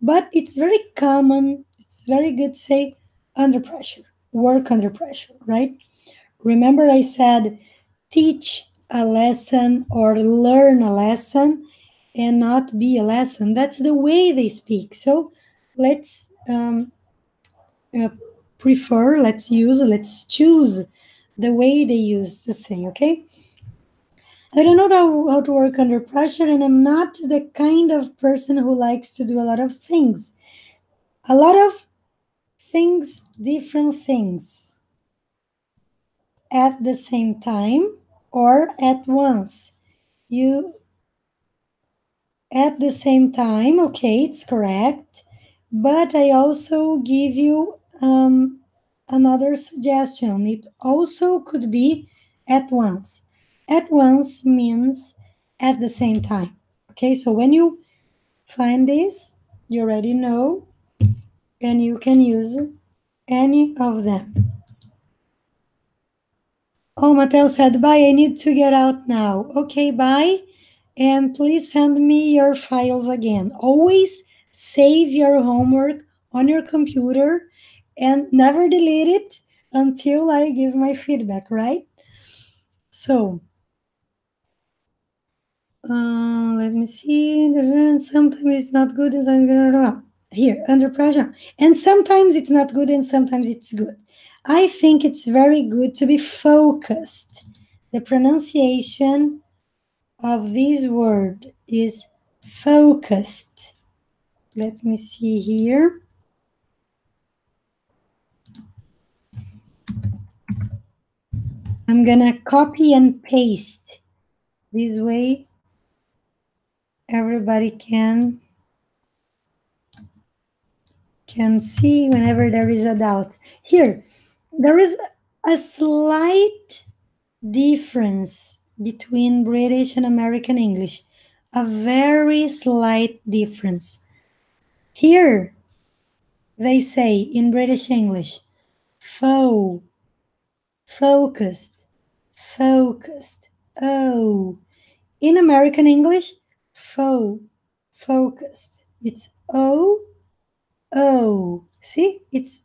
But it's very common, it's very good to say under pressure, work under pressure, right? Remember I said teach a lesson or learn a lesson and not be a lesson. That's the way they speak. So let's uh, let's choose the way they used to say, okay? I don't know how to work under pressure, and I'm not the kind of person who likes to do a lot of things. A lot of things, different things at the same time or at once. You at the same time, okay, it's correct. But I also give you another suggestion. It also could be at once. At once means at the same time. Okay, so when you find this, you already know, and you can use any of them. Oh, Mateo said, bye, I need to get out now. Okay, bye. And please send me your files again. Always save your homework on your computer and never delete it until I give my feedback, right? So, let me see. Sometimes it's not good. Here, under pressure. And sometimes it's not good and sometimes it's good. I think it's very good to be focused. The pronunciation of this word is focused. Let me see here. I'm gonna copy and paste. This way everybody can see whenever there is a doubt. Here, there is a slight difference between British and American English. A very slight difference. Here, they say in British English, focused, focused. Oh, in American English, focused. It's O. See, it's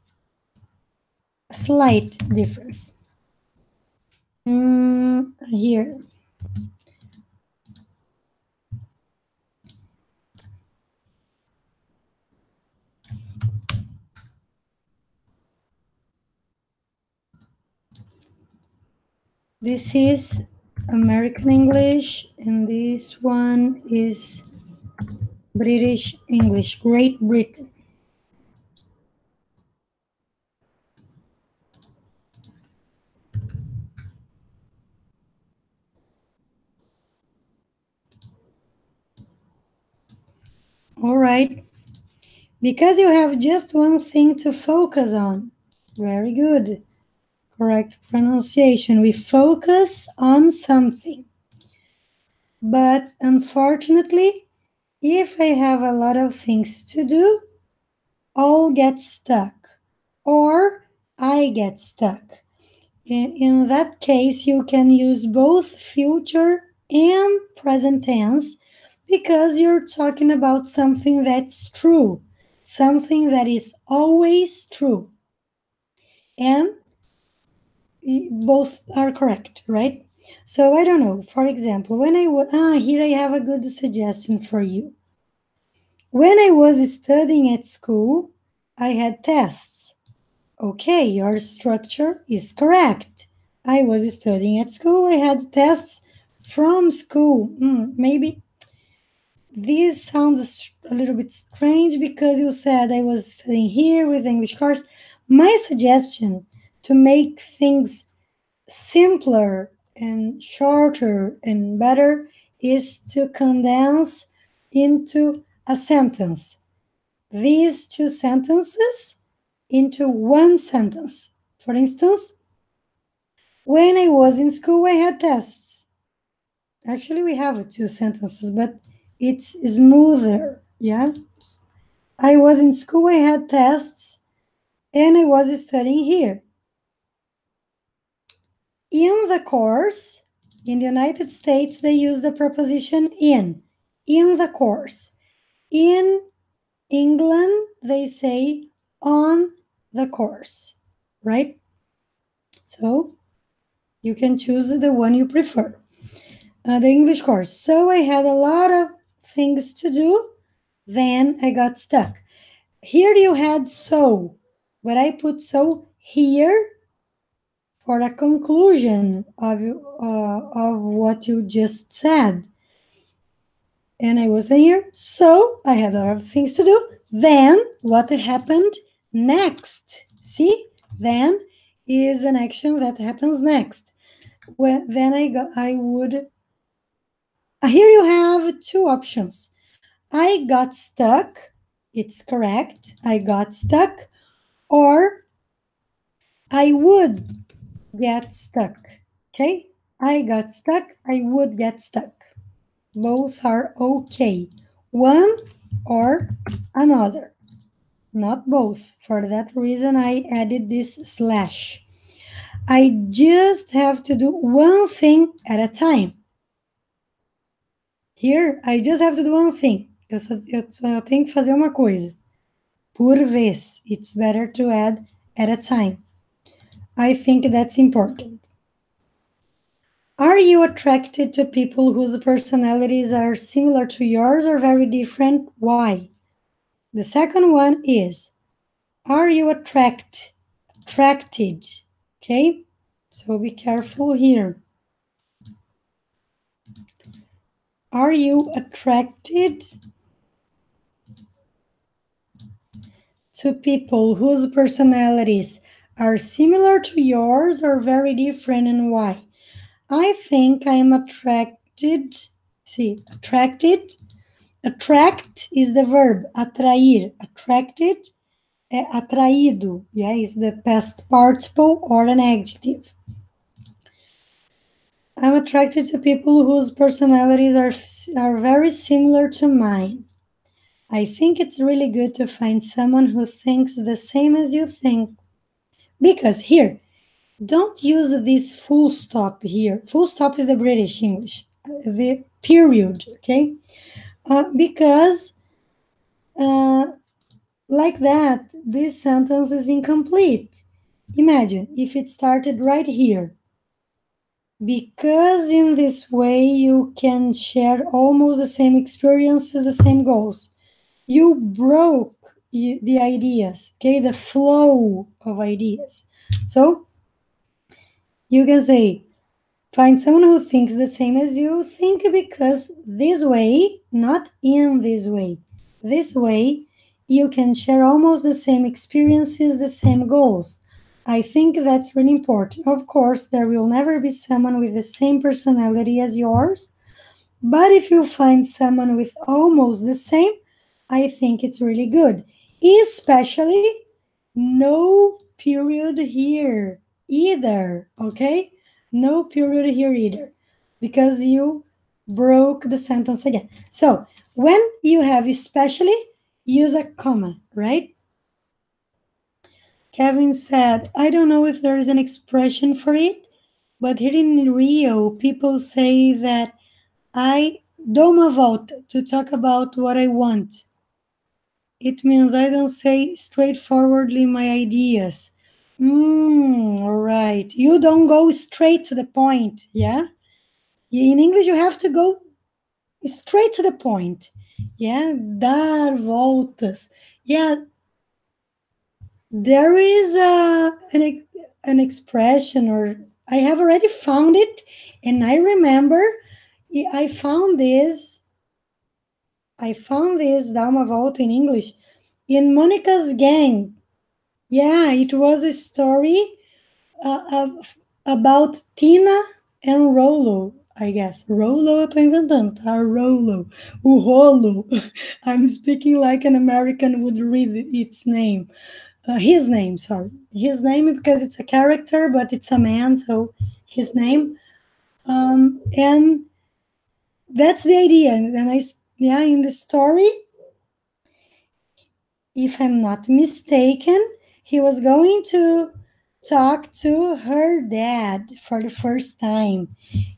a slight difference. Here. This is American English, and this one is British English, Great Britain. All right. Because you have just one thing to focus on. Very good. Correct pronunciation. We focus on something. But unfortunately, if I have a lot of things to do, all get stuck. Or I get stuck. In that case, you can use both future and present tense because you're talking about something that's true, something that is always true. And both are correct, right? So I don't know. For example, when here I have a good suggestion for you. When I was studying at school, I had tests. Okay, your structure is correct. I was studying at school, I had tests from school. Maybe this sounds a little bit strange because you said I was studying here with English course. My suggestion to make things simpler and shorter and better is to condense into a sentence. These two sentences into one sentence. For instance, when I was in school, I had tests. Actually, we have two sentences, but it's smoother, yeah? I was in school, I had tests, and I was studying here. In the course, in the United States, they use the preposition in the course. In England, they say on the course, right? So you can choose the one you prefer. The English course. So I had a lot of things to do, then I got stuck. Here you had so, but I put so here for a conclusion of what you just said. And I was here, so I had a lot of things to do. Then what happened next? See, then is an action that happens next. Then I would. Here you have two options. I got stuck. It's correct. I got stuck. Or I would get stuck. Okay? I got stuck. I would get stuck. Both are okay. One or another. Not both. For that reason, I added this slash. I just have to do one thing at a time. Here, I just have to do one thing. Eu só tenho que fazer uma coisa. Por vez. It's better to add at a time. I think that's important. Are you attracted to people whose personalities are similar to yours or very different? Why? The second one is, are you attracted? Okay? So be careful here. Are you attracted to people whose personalities are similar to yours or very different, and why? I think I'm attracted. See, attracted. Attract is the verb, atrair. Attracted, atraído. Yeah, is the past participle or an adjective. I'm attracted to people whose personalities are very similar to mine. I think it's really good to find someone who thinks the same as you think. Because here, don't use this full stop here. Full stop is the British English, the period, okay? Because like that, this sentence is incomplete. Imagine if it started right here. because in this way you can share almost the same experiences, the same goals. You broke the ideas, okay, the flow of ideas. So you can say, find someone who thinks the same as you think, because this way, not in this way, you can share almost the same experiences, the same goals. I think that's really important. Of course, there will never be someone with the same personality as yours, but if you find someone with almost the same, I think it's really good. Especially no period here either, okay? No period here either, because you broke the sentence again. So when you have especially, use a comma, right? Kevin said, I don't know if there is an expression for it, but here in Rio, people say that I dou uma volta to talk about what I want. It means I don't say straightforwardly my ideas. All right. You don't go straight to the point, yeah? In English, you have to go straight to the point. Yeah, dar voltas. Yeah, there is an expression, or I have already found it, and I remember I found this dar uma volta in English in Monica's Gang. Yeah, it was a story about Tina and Rolo, I guess. Rolo, eu tô inventando, tá? Rolo. O Rolo. I'm speaking like an American would read its name. His name, sorry. His name, because it's a character, but it's a man, so his name. And that's the idea. And in the story, if I'm not mistaken, he was going to talk to her dad for the first time,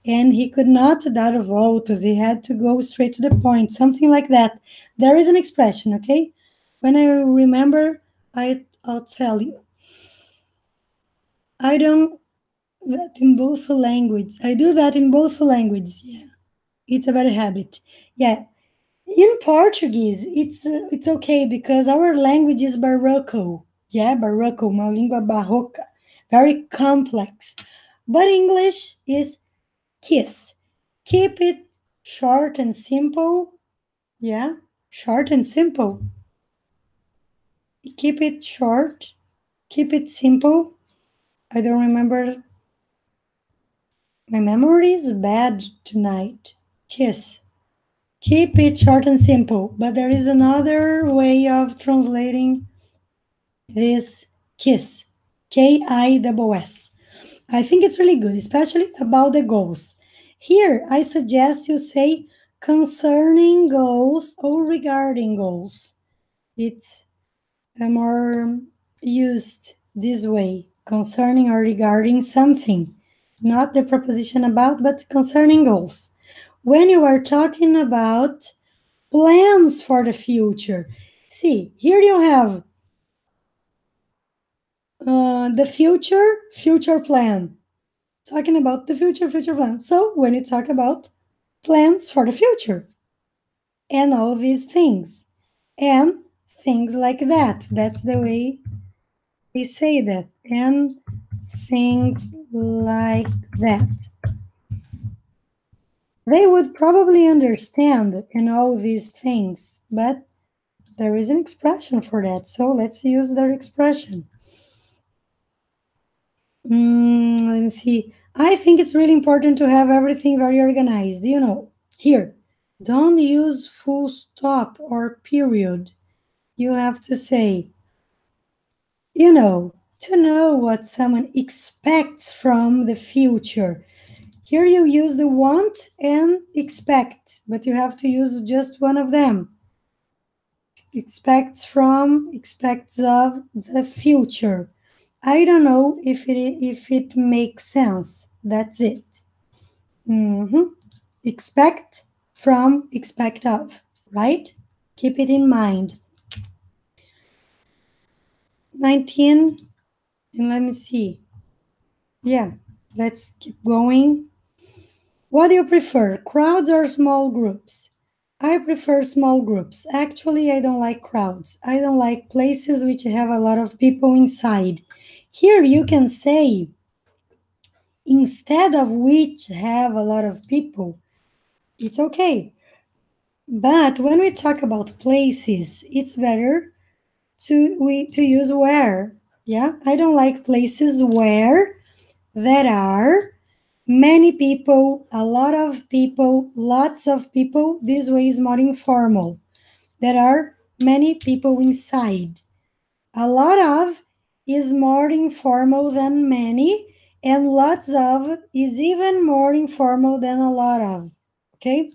and he could not dar voltas. He had to go straight to the point, something like that. There is an expression, okay? When I remember, I'll tell you. I don't that in both languages. I do that in both languages. Yeah, it's a bad habit. Yeah, in Portuguese, it's okay because our language is barroco. Yeah, barroco, uma língua barroca, very complex. But English is kiss. Keep it short and simple. Yeah, short and simple. Keep it short. Keep it simple. I don't remember. My memory is bad tonight. Kiss. Keep it short and simple. But there is another way of translating this kiss. Kiss. I think it's really good, especially about the goals. Here, I suggest you say concerning goals or regarding goals. It's more used this way, concerning or regarding something, not the preposition about, but concerning goals. When you are talking about plans for the future, see, here you have the future plan. Talking about the future plan. So when you talk about plans for the future and all these things and things like that, that's the way they say that, and things like that. They would probably understand in all these things, but there is an expression for that. So let's use their expression. Let me see. I think it's really important to have everything very organized. You know, here, don't use full stop or period. You have to say, to know what someone expects from the future. Here you use the want and expect, but you have to use just one of them. Expects from, expects of the future. I don't know if it makes sense. That's it. Expect from, expect of, right? Keep it in mind. 19, and let me see. Yeah, let's keep going. What do you prefer, crowds or small groups? I prefer small groups. Actually, I don't like crowds. I don't like places which have a lot of people inside. Here you can say, instead of which have a lot of people, it's okay. But when we talk about places, it's better to use where. Yeah, I don't like places where there are many people, a lot of people, lots of people. This way is more informal. There are many people inside. A lot of is more informal than many, and lots of is even more informal than a lot of. Okay?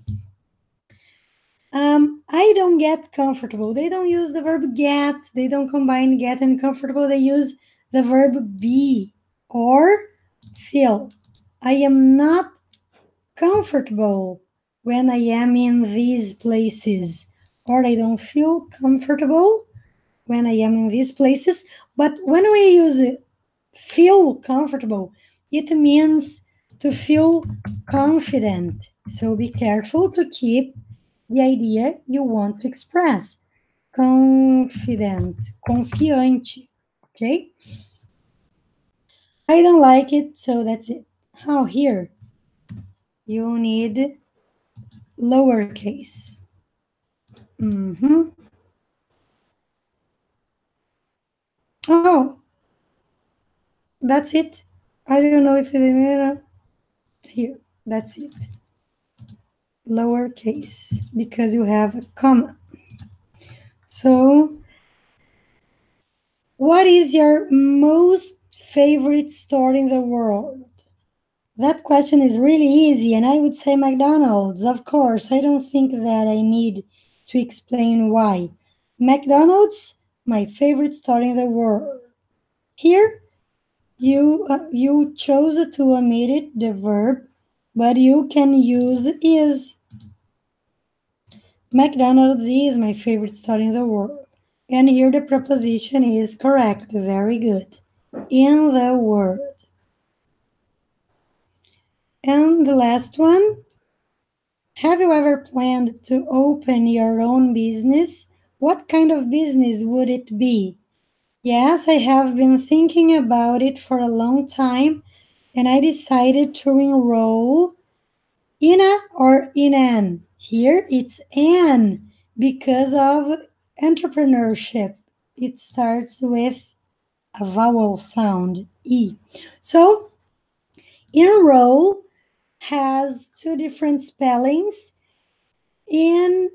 I don't get comfortable. They don't use the verb get. They don't combine get and comfortable. They use the verb be or feel. I am not comfortable when I am in these places, or I don't feel comfortable when I am in these places. But when we use feel comfortable, it means to feel confident. So be careful to keep the idea you want to express. Confident, confiante, okay? I don't like it, so that's it. How here? You need lowercase. Mm-hmm. Oh, that's it. I don't know if it here. That's it. Lowercase because you have a comma. So, what is your most favorite store in the world? That question is really easy, and I would say McDonald's, of course. I don't think that I need to explain why. McDonald's, my favorite store in the world. Here, you chose to omit it, the verb, but you can use is. McDonald's is my favorite store in the world. And here the preposition is correct. Very good. In the world. And the last one. Have you ever planned to open your own business? What kind of business would it be? Yes, I have been thinking about it for a long time, and I decided to enroll in a or in an. Here it's an because of entrepreneurship. It starts with a vowel sound, E. So, enroll has two different spellings. In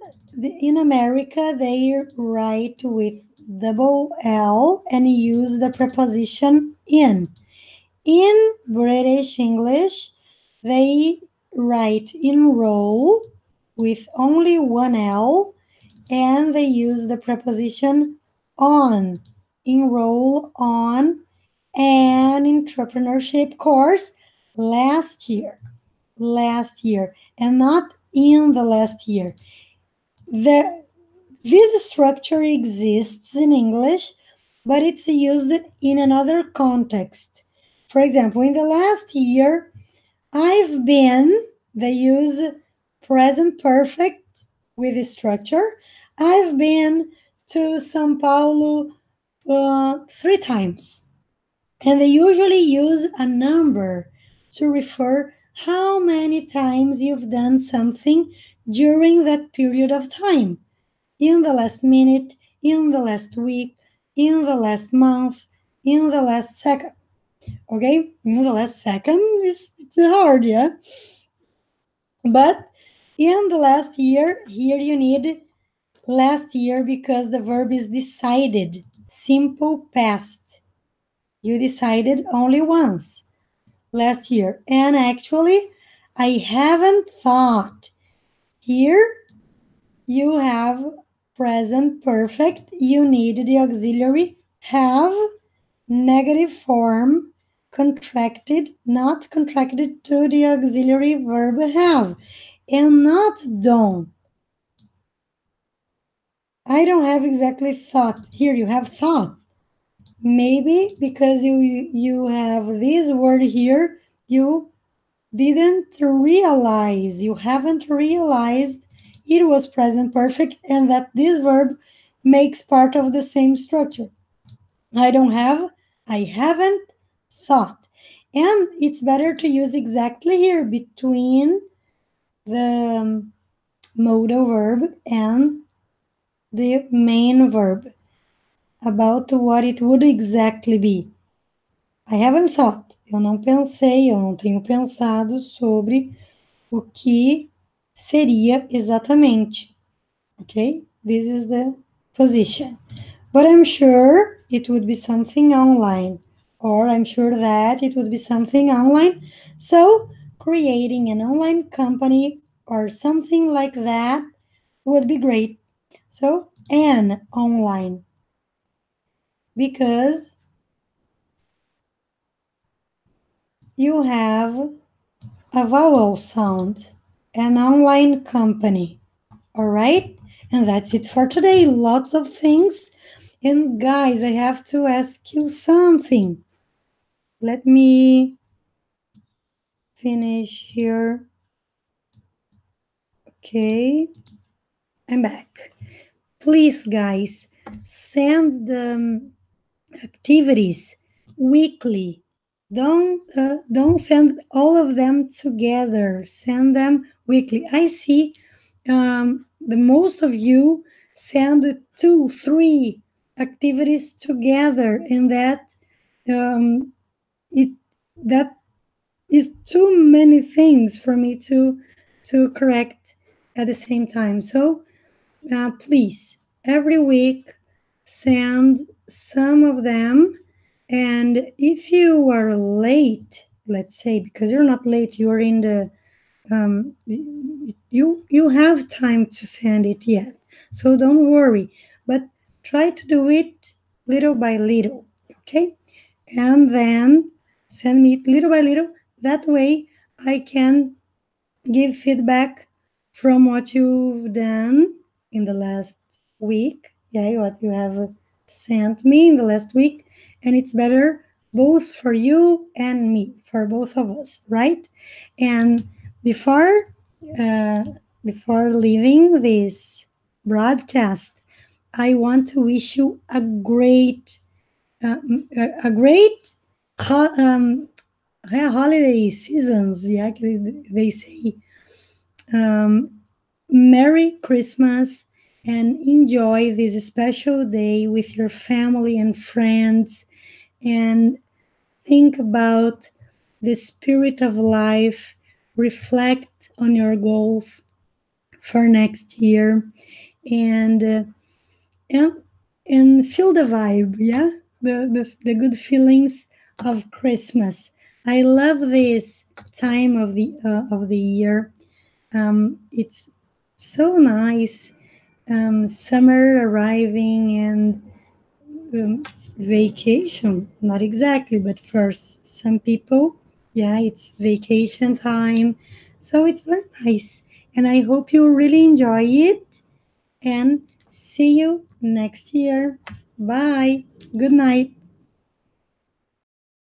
America, they write with double L and use the preposition in. In British English, they write enroll with only one L and they use the preposition on. Enroll on an entrepreneurship course last year, and not in the last year. This structure exists in English, but it's used in another context. For example, in the last year, I've been, they use present perfect with the structure. I've been to Sao Paulo 3 times. And they usually use a number to refer how many times you've done something during that period of time. In the last minute, in the last week, in the last month, in the last second. Okay, in the last second it's hard, yeah. But in the last year, here you need last year because the verb is decided, simple past. You decided only once last year. And actually, I haven't thought. Here you have present perfect. You need the auxiliary have, negative form, contracted, not contracted to the auxiliary verb have, and not don't. I don't have exactly thought. Here you have thought. Maybe because you have this word here, you didn't realize, you haven't realized it was present perfect and that this verb makes part of the same structure. I don't have, I haven't thought. And it's better to use exactly here between the modal verb and the main verb about what it would exactly be. I haven't thought. Eu não pensei, eu não tenho pensado sobre o que seria exatamente. Okay? This is the position. But I'm sure it would be something online, or I'm sure that it would be something online. So, creating an online company or something like that would be great. So, an online, because you have a vowel sound, an online company. All right? And that's it for today. Lots of things. And guys, I have to ask you something. Let me finish here. Okay, I'm back. Please, guys, send the activities weekly. Don't send all of them together. Send them weekly. I see the most of you send 2, 3 activities together, and it that is too many things for me to correct at the same time. So please, every week, send some of them. And if you are late, let's say, because you're not late, you're in the you have time to send it yet, so don't worry, but try to do it little by little, okay? And then send me it little by little. That way I can give feedback from what you've done in the last week. Yeah, what you have sent me in the last week. And it's better both for you and me, for both of us, right? And before uh, before leaving this broadcast, I want to wish you a great holiday seasons. Yeah, they say um, Merry Christmas and enjoy this special day with your family and friends, and think about the spirit of life, reflect on your goals for next year, and and, and feel the vibe, yeah, the good feelings of Christmas. I love this time of the year. It's so nice. Summer arriving and vacation. Not exactly, but for some people, yeah, it's vacation time. So it's very nice. And I hope you really enjoy it. And see you next year. Bye. Good night.